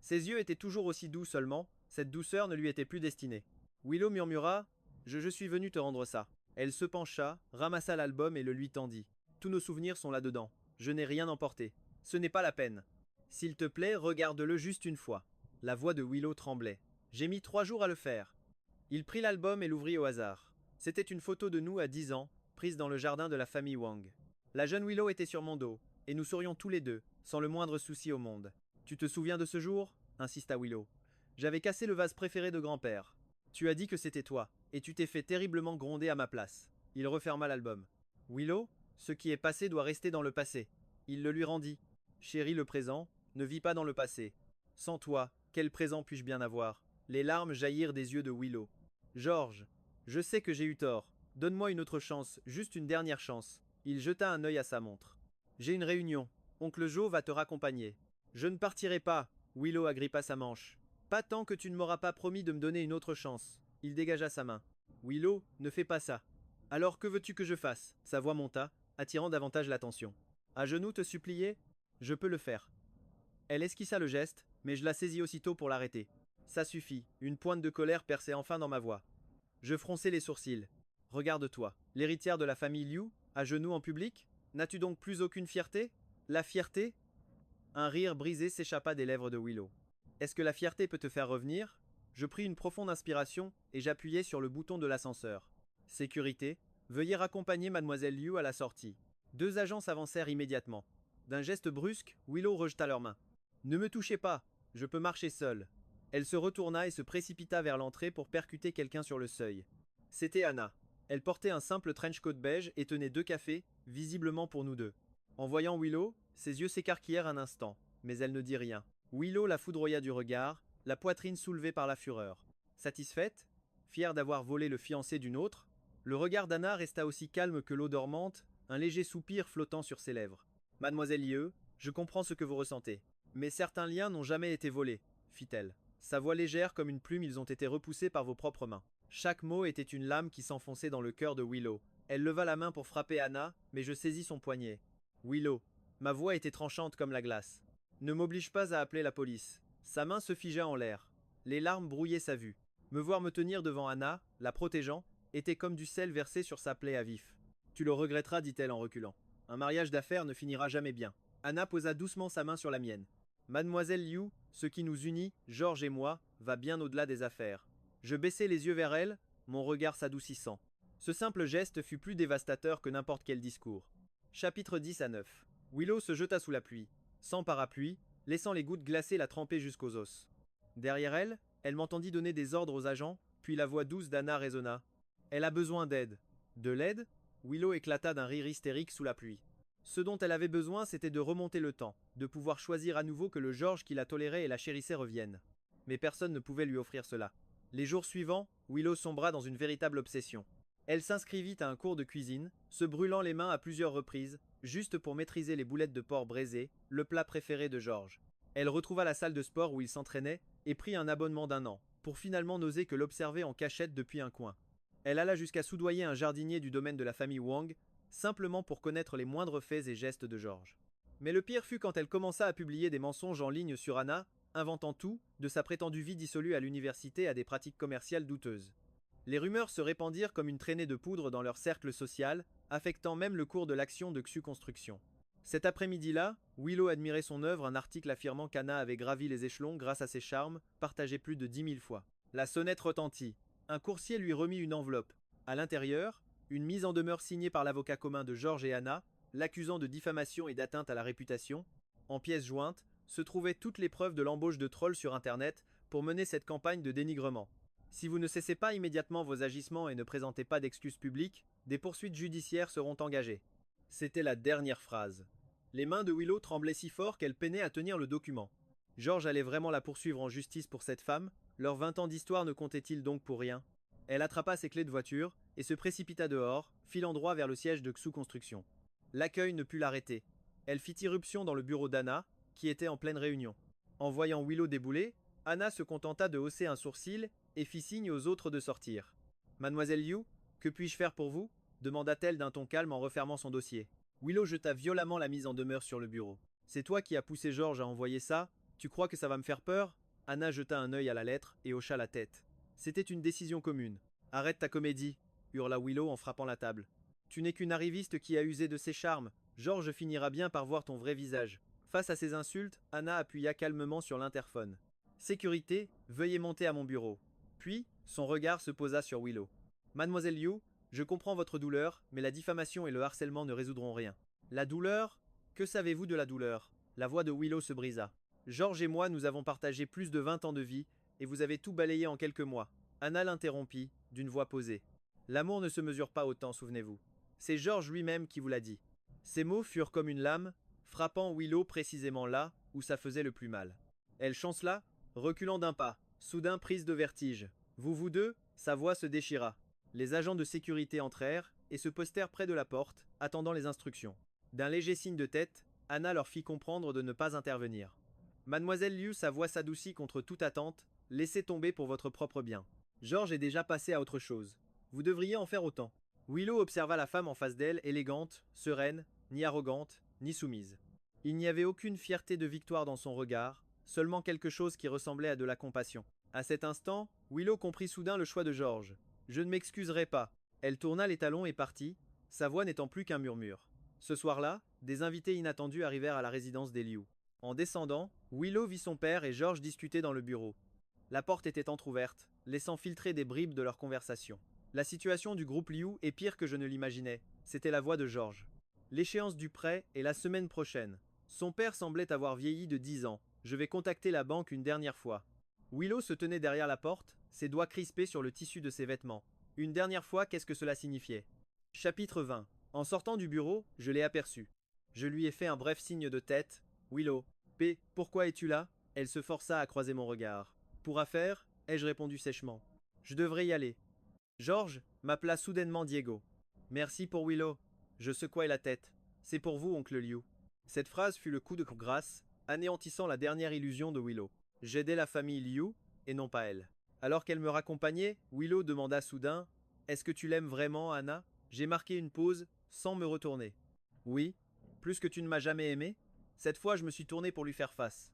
Ses yeux étaient toujours aussi doux seulement, cette douceur ne lui était plus destinée. Willow murmura « Je suis venu te rendre ça ». Elle se pencha, ramassa l'album et le lui tendit. Tous nos souvenirs sont là-dedans. Je n'ai rien emporté. Ce n'est pas la peine. S'il te plaît, regarde-le juste une fois. La voix de Willow tremblait. J'ai mis 3 jours à le faire. Il prit l'album et l'ouvrit au hasard. C'était une photo de nous à 10 ans, prise dans le jardin de la famille Wang. La jeune Willow était sur mon dos, et nous sourions tous les deux, sans le moindre souci au monde. Tu te souviens de ce jour? Insista Willow. J'avais cassé le vase préféré de grand-père. Tu as dit que c'était toi, et tu t'es fait terriblement gronder à ma place. Il referma l'album. Willow, ce qui est passé doit rester dans le passé. Il le lui rendit. Chérie, le présent, ne vis pas dans le passé. Sans toi, quel présent puis-je bien avoir? Les larmes jaillirent des yeux de Willow. George, je sais que j'ai eu tort. Donne-moi une autre chance, juste une dernière chance. Il jeta un œil à sa montre. J'ai une réunion. Oncle Joe va te raccompagner. Je ne partirai pas. Willow agrippa sa manche. Pas tant que tu ne m'auras pas promis de me donner une autre chance. Il dégagea sa main. Willow, ne fais pas ça. Alors que veux-tu que je fasse? Sa voix monta, attirant davantage l'attention. À genoux te supplier? Je peux le faire. Elle esquissa le geste, mais je la saisis aussitôt pour l'arrêter. Ça suffit, une pointe de colère perçait enfin dans ma voix. Je fronçai les sourcils. Regarde-toi, l'héritière de la famille Liu, à genoux en public? N'as-tu donc plus aucune fierté? La fierté? Un rire brisé s'échappa des lèvres de Willow. Est-ce que la fierté peut te faire revenir? Je pris une profonde inspiration et j'appuyai sur le bouton de l'ascenseur. Sécurité, veuillez raccompagner mademoiselle Liu à la sortie. Deux agents s'avancèrent immédiatement. D'un geste brusque, Willow rejeta leurs mains. Ne me touchez pas, je peux marcher seule. Elle se retourna et se précipita vers l'entrée pour percuter quelqu'un sur le seuil. C'était Anna. Elle portait un simple trench coat beige et tenait 2 cafés, visiblement pour nous deux. En voyant Willow, ses yeux s'écarquillèrent un instant, mais elle ne dit rien. Willow la foudroya du regard, la poitrine soulevée par la fureur. Satisfaite, fière d'avoir volé le fiancé d'une autre, le regard d'Anna resta aussi calme que l'eau dormante, un léger soupir flottant sur ses lèvres. Mademoiselle Lieu, je comprends ce que vous ressentez. Mais certains liens n'ont jamais été volés, fit-elle. Sa voix légère comme une plume, ils ont été repoussés par vos propres mains. Chaque mot était une lame qui s'enfonçait dans le cœur de Willow. Elle leva la main pour frapper Anna, mais je saisis son poignet. Willow, ma voix était tranchante comme la glace. Ne m'oblige pas à appeler la police. Sa main se figea en l'air. Les larmes brouillaient sa vue. Me voir me tenir devant Anna, la protégeant, était comme du sel versé sur sa plaie à vif. Tu le regretteras, dit-elle en reculant. Un mariage d'affaires ne finira jamais bien. Anna posa doucement sa main sur la mienne. Mademoiselle Liu, ce qui nous unit, Georges et moi, va bien au-delà des affaires. Je baissai les yeux vers elle, mon regard s'adoucissant. Ce simple geste fut plus dévastateur que n'importe quel discours. Chapitre 10 à 9. Willow se jeta sous la pluie, sans parapluie, laissant les gouttes glacées la tremper jusqu'aux os. Derrière elle, elle m'entendit donner des ordres aux agents, puis la voix douce d'Anna résonna. Elle a besoin d'aide. De l'aide? Willow éclata d'un rire hystérique sous la pluie. Ce dont elle avait besoin, c'était de remonter le temps, de pouvoir choisir à nouveau que le Georges qui la tolérait et la chérissait revienne. Mais personne ne pouvait lui offrir cela. Les jours suivants, Willow sombra dans une véritable obsession. Elle s'inscrivit à un cours de cuisine, se brûlant les mains à plusieurs reprises, juste pour maîtriser les boulettes de porc braisées, le plat préféré de Georges. Elle retrouva la salle de sport où il s'entraînait et prit un abonnement d'1 an, pour finalement n'oser que l'observer en cachette depuis un coin. Elle alla jusqu'à soudoyer un jardinier du domaine de la famille Wang, simplement pour connaître les moindres faits et gestes de Georges. Mais le pire fut quand elle commença à publier des mensonges en ligne sur Anna, inventant tout, de sa prétendue vie dissolue à l'université à des pratiques commerciales douteuses. Les rumeurs se répandirent comme une traînée de poudre dans leur cercle social, affectant même le cours de l'action de Xu Construction. Cet après-midi-là, Willow admirait son œuvre, un article affirmant qu'Anna avait gravi les échelons grâce à ses charmes, partagé plus de 10 000 fois. La sonnette retentit. Un coursier lui remit une enveloppe. À l'intérieur, une mise en demeure signée par l'avocat commun de Georges et Anna, l'accusant de diffamation et d'atteinte à la réputation. En pièces jointes, se trouvaient toutes les preuves de l'embauche de trolls sur Internet pour mener cette campagne de dénigrement. Si vous ne cessez pas immédiatement vos agissements et ne présentez pas d'excuses publiques, des poursuites judiciaires seront engagées. C'était la dernière phrase. Les mains de Willow tremblaient si fort qu'elle peinait à tenir le document. Georges allait vraiment la poursuivre en justice pour cette femme? Leurs 20 ans d'histoire ne comptaient-ils donc pour rien? Elle attrapa ses clés de voiture et se précipita dehors, filant droit vers le siège de Xu Construction. L'accueil ne put l'arrêter. Elle fit irruption dans le bureau d'Anna, qui était en pleine réunion. En voyant Willow débouler, Anna se contenta de hausser un sourcil et fit signe aux autres de sortir. Mademoiselle Liu, que puis-je faire pour vous? Demanda-t-elle d'un ton calme en refermant son dossier. Willow jeta violemment la mise en demeure sur le bureau. C'est toi qui as poussé Georges à envoyer ça? Tu crois que ça va me faire peur? Anna jeta un œil à la lettre et hocha la tête. C'était une décision commune. Arrête ta comédie, hurla Willow en frappant la table. Tu n'es qu'une arriviste qui a usé de ses charmes. Georges finira bien par voir ton vrai visage. Face à ces insultes, Anna appuya calmement sur l'interphone. Sécurité, veuillez monter à mon bureau. Puis, son regard se posa sur Willow. Mademoiselle Liu, je comprends votre douleur, mais la diffamation et le harcèlement ne résoudront rien. La douleur? Que savez-vous de la douleur? La voix de Willow se brisa. Georges et moi, nous avons partagé plus de 20 ans de vie, et vous avez tout balayé en quelques mois. Anna l'interrompit, d'une voix posée. L'amour ne se mesure pas autant, souvenez-vous. C'est Georges lui-même qui vous l'a dit. Ces mots furent comme une lame, frappant Willow précisément là où ça faisait le plus mal. Elle chancela, reculant d'un pas, soudain prise de vertige. Vous deux, sa voix se déchira. Les agents de sécurité entrèrent et se postèrent près de la porte, attendant les instructions. D'un léger signe de tête, Anna leur fit comprendre de ne pas intervenir. Mademoiselle Liu, sa voix s'adoucit contre toute attente. laissez tomber pour votre propre bien. George est déjà passé à autre chose. Vous devriez en faire autant. Willow observa la femme en face d'elle, élégante, sereine, ni arrogante, ni soumise. Il n'y avait aucune fierté de victoire dans son regard, seulement quelque chose qui ressemblait à de la compassion. À cet instant, Willow comprit soudain le choix de George. Je ne m'excuserai pas. Elle tourna les talons et partit, sa voix n'étant plus qu'un murmure. Ce soir-là, des invités inattendus arrivèrent à la résidence des Liu. En descendant, Willow vit son père et George discuter dans le bureau. La porte était entr'ouverte, laissant filtrer des bribes de leur conversation. La situation du groupe Liu est pire que je ne l'imaginais, c'était la voix de George. L'échéance du prêt est la semaine prochaine. Son père semblait avoir vieilli de 10 ans. Je vais contacter la banque une dernière fois. Willow se tenait derrière la porte, ses doigts crispés sur le tissu de ses vêtements. Une dernière fois, qu'est-ce que cela signifiait? Chapitre 20. En sortant du bureau, je l'ai aperçue. Je lui ai fait un bref signe de tête. Willow. P. Pourquoi es-tu là? Elle se força à croiser mon regard. Pour affaire, ai-je répondu sèchement. Je devrais y aller. George m'appela soudainement Diego. Merci pour Willow. Je secouai la tête. C'est pour vous, oncle Liu. Cette phrase fut le coup de grâce, anéantissant la dernière illusion de Willow. J'aidais la famille Liu, et non pas elle. Alors qu'elle me raccompagnait, Willow demanda soudain Est-ce que tu l'aimes vraiment, Anna? J'ai marqué une pause, sans me retourner. Oui, plus que tu ne m'as jamais aimé? Cette fois, je me suis tourné pour lui faire face.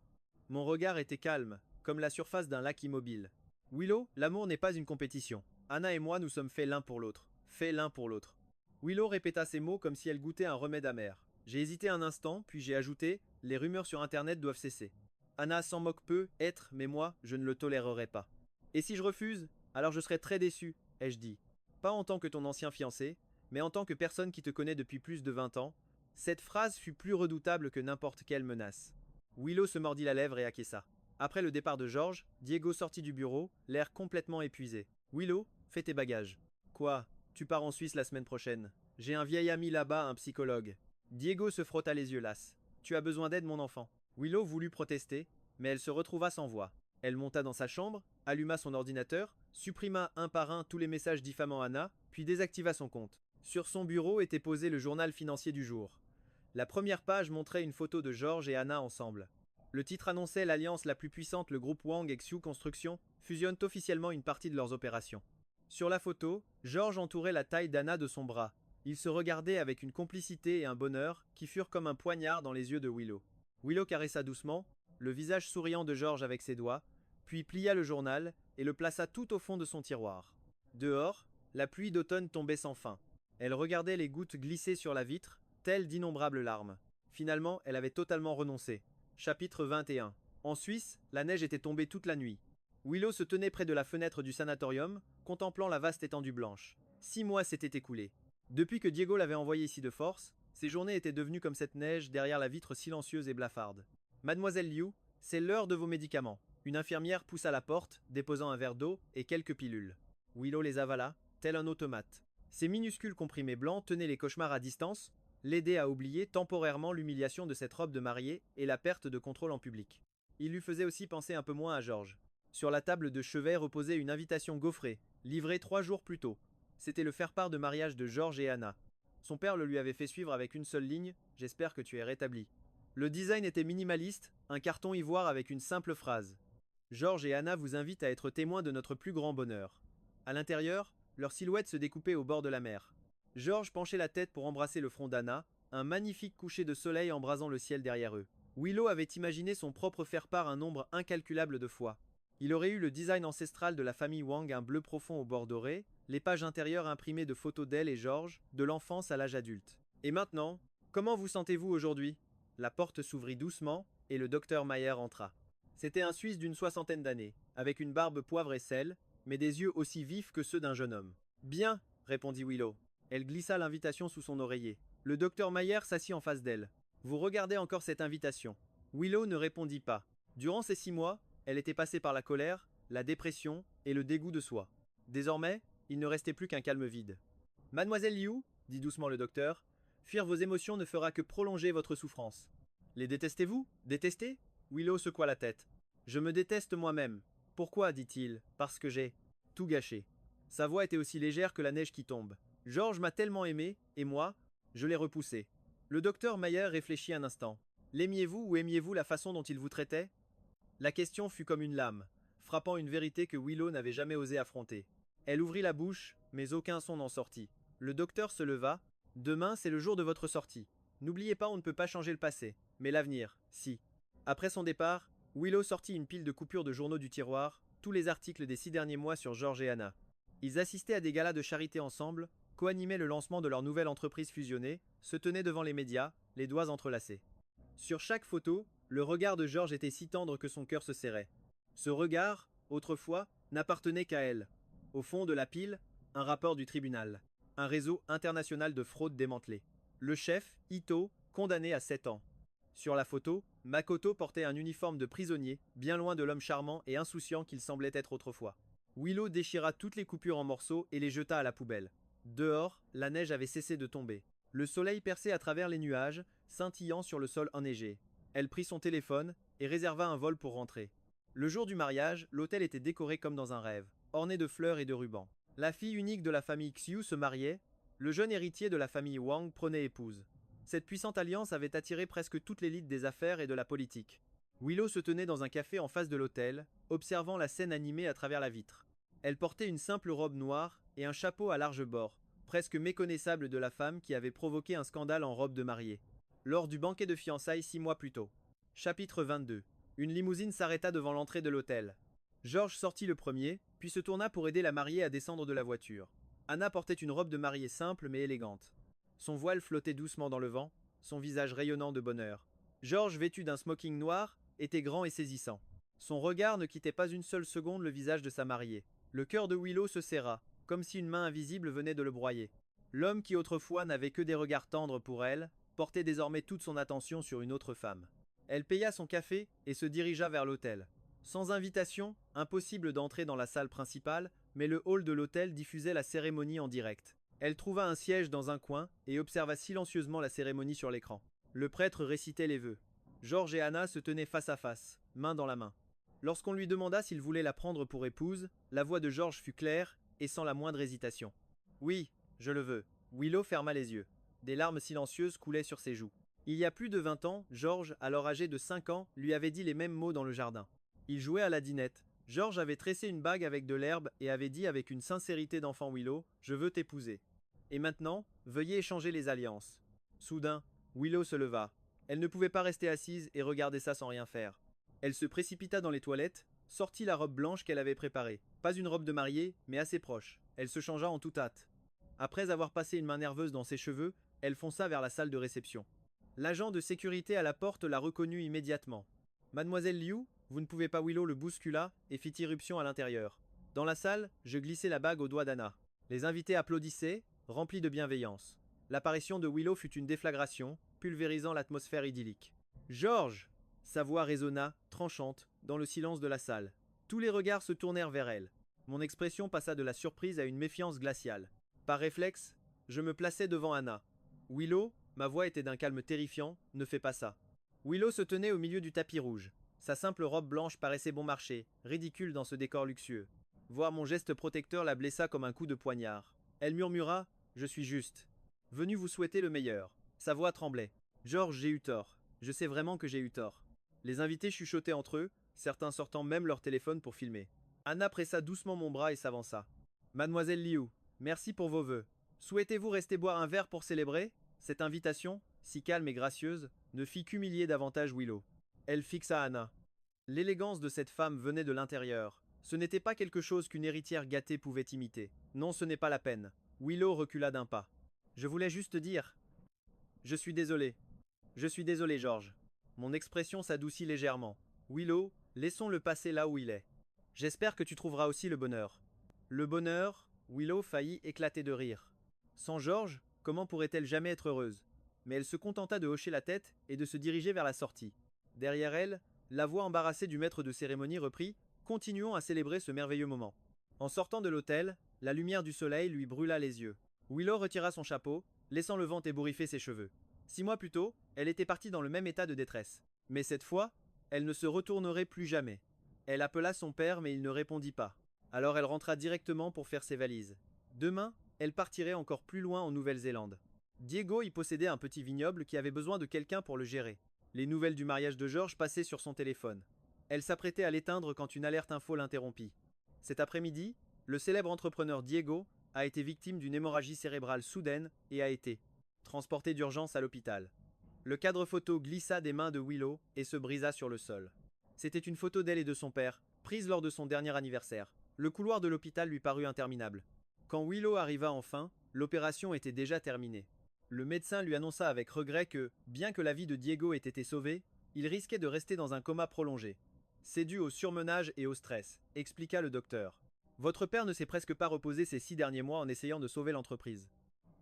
Mon regard était calme, comme la surface d'un lac immobile. Willow, l'amour n'est pas une compétition. Anna et moi, nous sommes faits l'un pour l'autre. Faits l'un pour l'autre. Willow répéta ces mots comme si elle goûtait un remède amer. J'ai hésité un instant, puis j'ai ajouté Les rumeurs sur Internet doivent cesser. Anna s'en moque peu, être, mais moi, je ne le tolérerai pas. Et si je refuse? Alors je serai très déçu, ai-je dit. Pas en tant que ton ancien fiancé, mais en tant que personne qui te connaît depuis plus de 20 ans. Cette phrase fut plus redoutable que n'importe quelle menace. Willow se mordit la lèvre et acquiesça. Après le départ de George, Diego sortit du bureau, l'air complètement épuisé. Willow, fais tes bagages. Quoi? Tu pars en Suisse la semaine prochaine. J'ai un vieil ami là-bas, un psychologue. Diego se frotta les yeux las. Tu as besoin d'aide, mon enfant. Willow voulut protester, mais elle se retrouva sans voix. Elle monta dans sa chambre, alluma son ordinateur, supprima un par un tous les messages diffamant Anna, puis désactiva son compte. Sur son bureau était posé le journal financier du jour. La première page montrait une photo de George et Anna ensemble. Le titre annonçait l'alliance la plus puissante, le groupe Wang et Xiu Construction fusionnent officiellement une partie de leurs opérations. Sur la photo, George entourait la taille d'Anna de son bras. Ils se regardaient avec une complicité et un bonheur qui furent comme un poignard dans les yeux de Willow. Willow caressa doucement le visage souriant de George avec ses doigts, puis plia le journal et le plaça tout au fond de son tiroir. Dehors, la pluie d'automne tombait sans fin. Elle regardait les gouttes glisser sur la vitre, telles d'innombrables larmes. Finalement, elle avait totalement renoncé. Chapitre 21. En Suisse, la neige était tombée toute la nuit. Willow se tenait près de la fenêtre du sanatorium, contemplant la vaste étendue blanche. 6 mois s'étaient écoulés. Depuis que Diego l'avait envoyé ici de force, ses journées étaient devenues comme cette neige derrière la vitre silencieuse et blafarde. Mademoiselle Liu, c'est l'heure de vos médicaments. Une infirmière poussa la porte, déposant un verre d'eau et quelques pilules. Willow les avala, tel un automate. Ces minuscules comprimés blancs tenaient les cauchemars à distance, l'aidaient à oublier temporairement l'humiliation de cette robe de mariée et la perte de contrôle en public. Il lui faisait aussi penser un peu moins à George. Sur la table de chevet reposait une invitation gaufrée, livrée 3 jours plus tôt. C'était le faire-part de mariage de George et Anna. Son père le lui avait fait suivre avec une seule ligne « J'espère que tu es rétabli ». Le design était minimaliste, un carton ivoire avec une simple phrase. George et Anna vous invitent à être témoins de notre plus grand bonheur. À l'intérieur, leurs silhouettes se découpaient au bord de la mer. George penchait la tête pour embrasser le front d'Anna, un magnifique coucher de soleil embrasant le ciel derrière eux. Willow avait imaginé son propre faire-part un nombre incalculable de fois. Il aurait eu le design ancestral de la famille Wang, un bleu profond au bord doré, les pages intérieures imprimées de photos d'elle et George, de l'enfance à l'âge adulte. Et maintenant, comment vous sentez-vous aujourd'hui? La porte s'ouvrit doucement, et le docteur Mayer entra. C'était un Suisse d'une 60aine d'années, avec une barbe poivre et sel, mais des yeux aussi vifs que ceux d'un jeune homme. Bien, répondit Willow. Elle glissa l'invitation sous son oreiller. Le docteur Mayer s'assit en face d'elle. Vous regardez encore cette invitation. Willow ne répondit pas. Durant ces 6 mois, elle était passée par la colère, la dépression et le dégoût de soi. Désormais, il ne restait plus qu'un calme vide. Mademoiselle Liu, dit doucement le docteur, fuir vos émotions ne fera que prolonger votre souffrance. Les détestez-vous? Détester? Willow secoua la tête. Je me déteste moi-même. Pourquoi? Dit-il. Parce que j'ai tout gâché. Sa voix était aussi légère que la neige qui tombe. George m'a tellement aimé, et moi, je l'ai repoussé. Le docteur Mayer réfléchit un instant. L'aimiez-vous ou aimiez-vous la façon dont il vous traitait? La question fut comme une lame, frappant une vérité que Willow n'avait jamais osé affronter. Elle ouvrit la bouche, mais aucun son n'en sortit. Le docteur se leva. Demain, c'est le jour de votre sortie. N'oubliez pas, on ne peut pas changer le passé, mais l'avenir, si. Après son départ, Willow sortit une pile de coupures de journaux du tiroir, tous les articles des 6 derniers mois sur George et Anna. Ils assistaient à des galas de charité ensemble, co-animaient le lancement de leur nouvelle entreprise fusionnée, se tenaient devant les médias, les doigts entrelacés. Sur chaque photo, le regard de George était si tendre que son cœur se serrait. Ce regard, autrefois, n'appartenait qu'à elle. Au fond de la pile, un rapport du tribunal. Un réseau international de fraude démantelé. Le chef, Ito, condamné à 7 ans. Sur la photo, Makoto portait un uniforme de prisonnier, bien loin de l'homme charmant et insouciant qu'il semblait être autrefois. Willow déchira toutes les coupures en morceaux et les jeta à la poubelle. Dehors, la neige avait cessé de tomber. Le soleil perçait à travers les nuages, scintillant sur le sol enneigé. Elle prit son téléphone et réserva un vol pour rentrer. Le jour du mariage, l'hôtel était décoré comme dans un rêve, orné de fleurs et de rubans. La fille unique de la famille Xiu se mariait, le jeune héritier de la famille Wang prenait épouse. Cette puissante alliance avait attiré presque toute l'élite des affaires et de la politique. Willow se tenait dans un café en face de l'hôtel, observant la scène animée à travers la vitre. Elle portait une simple robe noire et un chapeau à large bord, presque méconnaissable de la femme qui avait provoqué un scandale en robe de mariée, lors du banquet de fiançailles 6 mois plus tôt. Chapitre 22. Une limousine s'arrêta devant l'entrée de l'hôtel. George sortit le premier, puis se tourna pour aider la mariée à descendre de la voiture. Anna portait une robe de mariée simple mais élégante. Son voile flottait doucement dans le vent, son visage rayonnant de bonheur. George, vêtu d'un smoking noir, était grand et saisissant. Son regard ne quittait pas une seule seconde le visage de sa mariée. Le cœur de Willow se serra, comme si une main invisible venait de le broyer. L'homme qui autrefois n'avait que des regards tendres pour elle, portait désormais toute son attention sur une autre femme. Elle paya son café et se dirigea vers l'hôtel. Sans invitation, impossible d'entrer dans la salle principale, mais le hall de l'hôtel diffusait la cérémonie en direct. Elle trouva un siège dans un coin et observa silencieusement la cérémonie sur l'écran. Le prêtre récitait les vœux. George et Anna se tenaient face à face, main dans la main. Lorsqu'on lui demanda s'il voulait la prendre pour épouse, la voix de George fut claire et sans la moindre hésitation. « Oui, je le veux. » Willow ferma les yeux. Des larmes silencieuses coulaient sur ses joues. Il y a plus de 20 ans, George, alors âgé de 5 ans, lui avait dit les mêmes mots dans le jardin. Il jouait à la dinette. George avait tressé une bague avec de l'herbe et avait dit avec une sincérité d'enfant Willow « Je veux t'épouser. » Et maintenant, veuillez échanger les alliances. Soudain, Willow se leva. Elle ne pouvait pas rester assise et regarder ça sans rien faire. Elle se précipita dans les toilettes, sortit la robe blanche qu'elle avait préparée. Pas une robe de mariée, mais assez proche. Elle se changea en toute hâte. Après avoir passé une main nerveuse dans ses cheveux, elle fonça vers la salle de réception. L'agent de sécurité à la porte la reconnut immédiatement. « Mademoiselle Liu, vous ne pouvez pas. » Willow le bouscula et fit irruption à l'intérieur. Dans la salle, je glissai la bague au doigt d'Anna. Les invités applaudissaient, remplis de bienveillance. L'apparition de Willow fut une déflagration, pulvérisant l'atmosphère idyllique. « George !» Sa voix résonna, tranchante, dans le silence de la salle. Tous les regards se tournèrent vers elle. Mon expression passa de la surprise à une méfiance glaciale. Par réflexe, je me plaçai devant Anna. « Willow !» Ma voix était d'un calme terrifiant, « ne fais pas ça. » Willow se tenait au milieu du tapis rouge. Sa simple robe blanche paraissait bon marché, ridicule dans ce décor luxueux. Voir mon geste protecteur la blessa comme un coup de poignard. Elle murmura « Je suis juste. Venu vous souhaiter le meilleur. » Sa voix tremblait. « George, j'ai eu tort. Je sais vraiment que j'ai eu tort. » Les invités chuchotaient entre eux, certains sortant même leur téléphone pour filmer. Anna pressa doucement mon bras et s'avança. « Mademoiselle Liu, merci pour vos vœux. Souhaitez-vous rester boire un verre pour célébrer ?» Cette invitation, si calme et gracieuse, ne fit qu'humilier davantage Willow. Elle fixa Anna. L'élégance de cette femme venait de l'intérieur. Ce n'était pas quelque chose qu'une héritière gâtée pouvait imiter. Non, ce n'est pas la peine. Willow recula d'un pas. Je voulais juste dire. Je suis désolé. Je suis désolé, George. Mon expression s'adoucit légèrement. Willow, laissons-le passer là où il est. J'espère que tu trouveras aussi le bonheur. Le bonheur, Willow faillit éclater de rire. Sans George, comment pourrait-elle jamais être heureuse? Mais elle se contenta de hocher la tête et de se diriger vers la sortie. Derrière elle, la voix embarrassée du maître de cérémonie reprit « Continuons à célébrer ce merveilleux moment. » En sortant de l'hôtel, la lumière du soleil lui brûla les yeux. Willow retira son chapeau, laissant le vent ébouriffer ses cheveux. 6 mois plus tôt, elle était partie dans le même état de détresse. Mais cette fois, elle ne se retournerait plus jamais. Elle appela son père mais il ne répondit pas. Alors elle rentra directement pour faire ses valises. Demain, elle partirait encore plus loin en Nouvelle-Zélande. Diego y possédait un petit vignoble qui avait besoin de quelqu'un pour le gérer. Les nouvelles du mariage de George passaient sur son téléphone. Elle s'apprêtait à l'éteindre quand une alerte info l'interrompit. Cet après-midi, le célèbre entrepreneur Diego a été victime d'une hémorragie cérébrale soudaine et a été transporté d'urgence à l'hôpital. Le cadre photo glissa des mains de Willow et se brisa sur le sol. C'était une photo d'elle et de son père, prise lors de son dernier anniversaire. Le couloir de l'hôpital lui parut interminable. Quand Willow arriva enfin, l'opération était déjà terminée. Le médecin lui annonça avec regret que, bien que la vie de Diego ait été sauvée, il risquait de rester dans un coma prolongé. C'est dû au surmenage et au stress, expliqua le docteur. Votre père ne s'est presque pas reposé ces 6 derniers mois en essayant de sauver l'entreprise.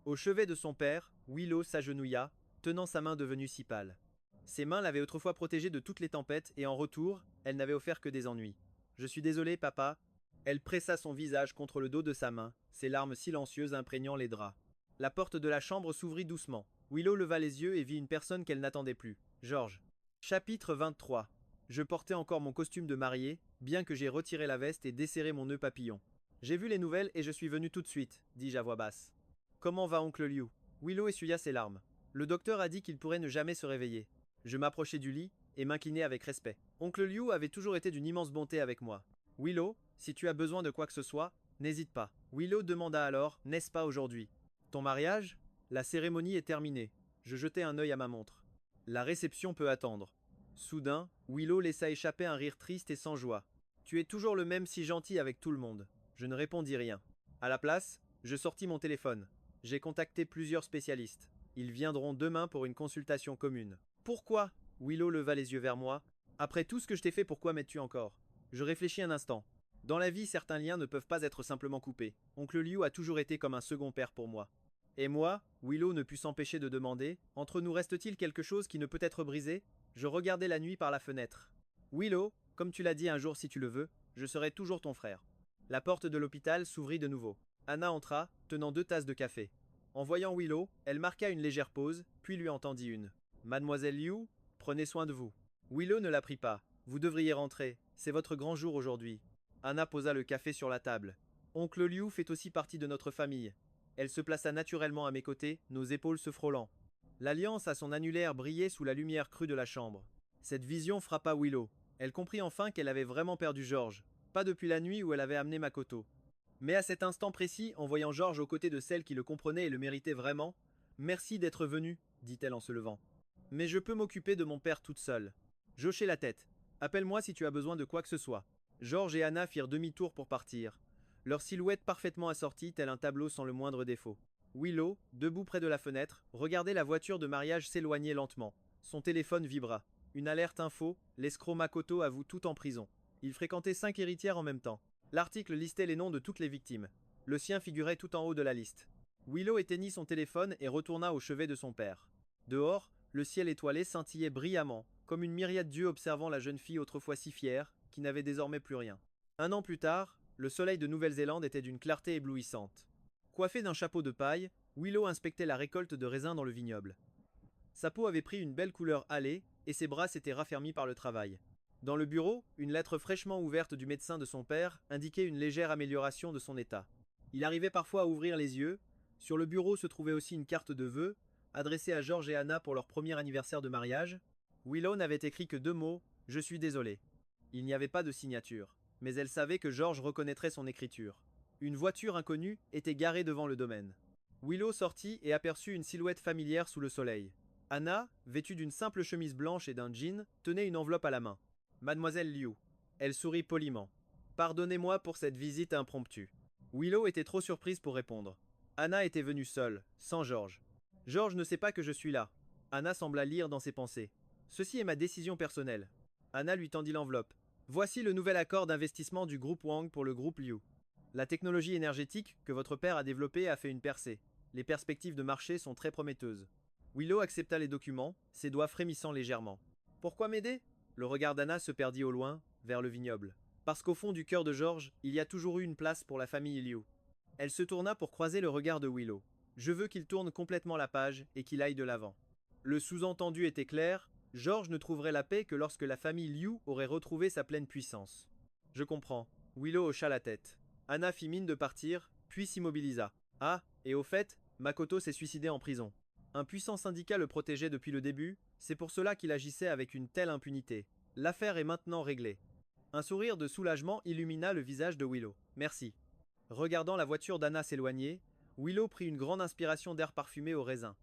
Au chevet de son père, Willow s'agenouilla, tenant sa main devenue si pâle. Ses mains l'avaient autrefois protégée de toutes les tempêtes et en retour, elle n'avait offert que des ennuis. Je suis désolée, papa. Elle pressa son visage contre le dos de sa main, ses larmes silencieuses imprégnant les draps. La porte de la chambre s'ouvrit doucement. Willow leva les yeux et vit une personne qu'elle n'attendait plus. George. Chapitre 23. Je portais encore mon costume de mariée, bien que j'aie retiré la veste et desserré mon nœud papillon. J'ai vu les nouvelles et je suis venu tout de suite, dis-je à voix basse. Comment va oncle Liu? Willow essuya ses larmes. Le docteur a dit qu'il pourrait ne jamais se réveiller. Je m'approchai du lit et m'inclinai avec respect. Oncle Liu avait toujours été d'une immense bonté avec moi. Willow, si tu as besoin de quoi que ce soit, n'hésite pas. Willow demanda alors, n'est-ce pas aujourd'hui? Ton mariage? La cérémonie est terminée. Je jetai un œil à ma montre. La réception peut attendre. Soudain, Willow laissa échapper un rire triste et sans joie. Tu es toujours le même si gentil avec tout le monde. Je ne répondis rien. À la place, je sortis mon téléphone. J'ai contacté plusieurs spécialistes. Ils viendront demain pour une consultation commune. Pourquoi? Willow leva les yeux vers moi. Après tout ce que je t'ai fait, pourquoi m'aides-tu encore? Je réfléchis un instant. Dans la vie, certains liens ne peuvent pas être simplement coupés. Oncle Liu a toujours été comme un second père pour moi. Et moi, Willow ne put s'empêcher de demander, entre nous reste-t-il quelque chose qui ne peut être brisé? Je regardais la nuit par la fenêtre. Willow, comme tu l'as dit un jour si tu le veux, je serai toujours ton frère. La porte de l'hôpital s'ouvrit de nouveau. Anna entra, tenant 2 tasses de café. En voyant Willow, elle marqua une légère pause, puis lui entendit une. Mademoiselle Liu, prenez soin de vous. Willow ne la prit pas. Vous devriez rentrer, c'est votre grand jour aujourd'hui. Anna posa le café sur la table. Oncle Liu fait aussi partie de notre famille. Elle se plaça naturellement à mes côtés, nos épaules se frôlant. L'alliance à son annulaire brillait sous la lumière crue de la chambre. Cette vision frappa Willow. Elle comprit enfin qu'elle avait vraiment perdu George. Pas depuis la nuit où elle avait amené Makoto. Mais à cet instant précis, en voyant George aux côtés de celle qui le comprenait et le méritait vraiment, « Merci d'être venu, dit-elle en se levant. Mais je peux m'occuper de mon père toute seule. J'hochai la tête. Appelle-moi si tu as besoin de quoi que ce soit. George et Anna firent demi-tour pour partir. Leur silhouette parfaitement assortie, tel un tableau sans le moindre défaut. Willow, debout près de la fenêtre, regardait la voiture de mariage s'éloigner lentement. Son téléphone vibra. Une alerte info, l'escroc Makoto avoue tout en prison. Il fréquentait 5 héritières en même temps. L'article listait les noms de toutes les victimes. Le sien figurait tout en haut de la liste. Willow éteignit son téléphone et retourna au chevet de son père. Dehors, le ciel étoilé scintillait brillamment, comme une myriade d'yeux observant la jeune fille autrefois si fière, qui n'avait désormais plus rien. 1 an plus tard, le soleil de Nouvelle-Zélande était d'une clarté éblouissante. Coiffée d'un chapeau de paille, Willow inspectait la récolte de raisins dans le vignoble. Sa peau avait pris une belle couleur hâlée, et ses bras s'étaient raffermis par le travail. Dans le bureau, une lettre fraîchement ouverte du médecin de son père indiquait une légère amélioration de son état. Il arrivait parfois à ouvrir les yeux. Sur le bureau se trouvait aussi une carte de vœux, adressée à George et Anna pour leur premier anniversaire de mariage. Willow n'avait écrit que 2 mots, « Je suis désolé ». Il n'y avait pas de signature, mais elle savait que George reconnaîtrait son écriture. Une voiture inconnue était garée devant le domaine. Willow sortit et aperçut une silhouette familière sous le soleil. Anna, vêtue d'une simple chemise blanche et d'un jean, tenait une enveloppe à la main. Mademoiselle Liu. Elle sourit poliment. Pardonnez-moi pour cette visite impromptue. Willow était trop surprise pour répondre. Anna était venue seule, sans George. George ne sait pas que je suis là. Anna sembla lire dans ses pensées. Ceci est ma décision personnelle. Anna lui tendit l'enveloppe. Voici le nouvel accord d'investissement du groupe Wang pour le groupe Liu. La technologie énergétique que votre père a développée a fait une percée. Les perspectives de marché sont très prometteuses. Willow accepta les documents, ses doigts frémissant légèrement. Pourquoi m'aider? Le regard d'Anna se perdit au loin, vers le vignoble. Parce qu'au fond du cœur de George, il y a toujours eu une place pour la famille Liu. Elle se tourna pour croiser le regard de Willow. Je veux qu'il tourne complètement la page et qu'il aille de l'avant. Le sous-entendu était clair, George ne trouverait la paix que lorsque la famille Liu aurait retrouvé sa pleine puissance. Je comprends. Willow hocha la tête. Anna fit mine de partir, puis s'immobilisa. Ah, et au fait, Makoto s'est suicidé en prison. Un puissant syndicat le protégeait depuis le début, c'est pour cela qu'il agissait avec une telle impunité. L'affaire est maintenant réglée. Un sourire de soulagement illumina le visage de Willow. Merci. Regardant la voiture d'Anna s'éloigner, Willow prit une grande inspiration d'air parfumé au raisin.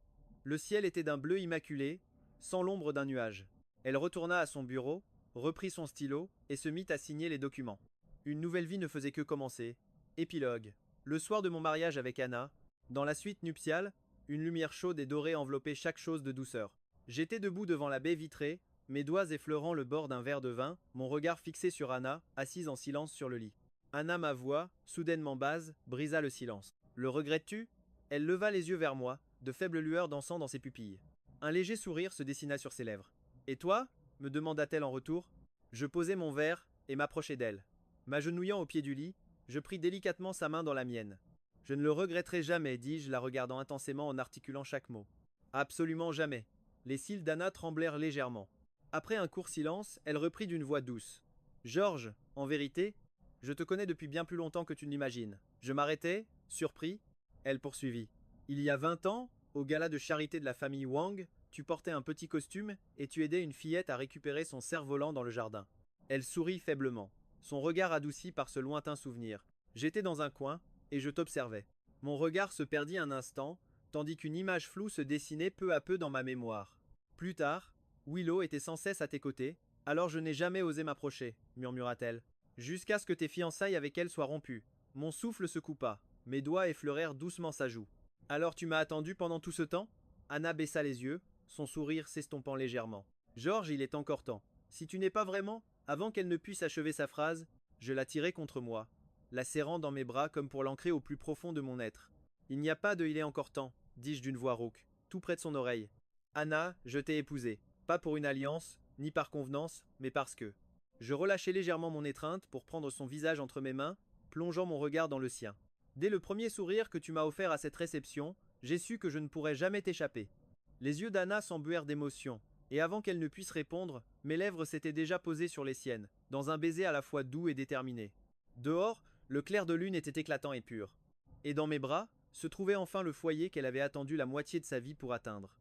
Le ciel était d'un bleu immaculé, sans l'ombre d'un nuage. Elle retourna à son bureau, reprit son stylo et se mit à signer les documents. Une nouvelle vie ne faisait que commencer. Épilogue. Le soir de mon mariage avec Anna, dans la suite nuptiale, une lumière chaude et dorée enveloppait chaque chose de douceur. J'étais debout devant la baie vitrée, mes doigts effleurant le bord d'un verre de vin, mon regard fixé sur Anna, assise en silence sur le lit. Anna, ma voix, soudainement basse, brisa le silence. Le regrettes-tu? Elle leva les yeux vers moi, de faibles lueurs dansant dans ses pupilles. Un léger sourire se dessina sur ses lèvres. Et toi? Me demanda-t-elle en retour. Je posai mon verre et m'approchai d'elle. M'agenouillant au pied du lit, je pris délicatement sa main dans la mienne. Je ne le regretterai jamais, dis-je, la regardant intensément en articulant chaque mot. Absolument jamais. Les cils d'Anna tremblèrent légèrement. Après un court silence, elle reprit d'une voix douce. Georges, en vérité, je te connais depuis bien plus longtemps que tu ne l'imagines. Je m'arrêtai, surpris. Elle poursuivit. Il y a 20 ans, au gala de charité de la famille Wang, tu portais un petit costume et tu aidais une fillette à récupérer son cerf-volant dans le jardin. Elle sourit faiblement, son regard adouci par ce lointain souvenir. J'étais dans un coin, et je t'observais. Mon regard se perdit un instant, tandis qu'une image floue se dessinait peu à peu dans ma mémoire. Plus tard, Willow était sans cesse à tes côtés, alors je n'ai jamais osé m'approcher, murmura-t-elle. Jusqu'à ce que tes fiançailles avec elle soient rompues. Mon souffle se coupa, mes doigts effleurèrent doucement sa joue. Alors tu m'as attendu pendant tout ce temps? Anna baissa les yeux, son sourire s'estompant légèrement. Georges, il est encore temps. Si tu n'es pas vraiment, avant qu'elle ne puisse achever sa phrase, je la tirai contre moi, la serrant dans mes bras comme pour l'ancrer au plus profond de mon être. Il n'y a pas de il est encore temps, dis-je d'une voix rauque, tout près de son oreille. Anna, je t'ai épousée, pas pour une alliance, ni par convenance, mais parce que. Je relâchai légèrement mon étreinte pour prendre son visage entre mes mains, plongeant mon regard dans le sien. Dès le premier sourire que tu m'as offert à cette réception, j'ai su que je ne pourrais jamais t'échapper. Les yeux d'Anna s'embuèrent d'émotion, et avant qu'elle ne puisse répondre, mes lèvres s'étaient déjà posées sur les siennes, dans un baiser à la fois doux et déterminé. Dehors, le clair de lune était éclatant et pur. Et dans mes bras, se trouvait enfin le foyer qu'elle avait attendu la moitié de sa vie pour atteindre.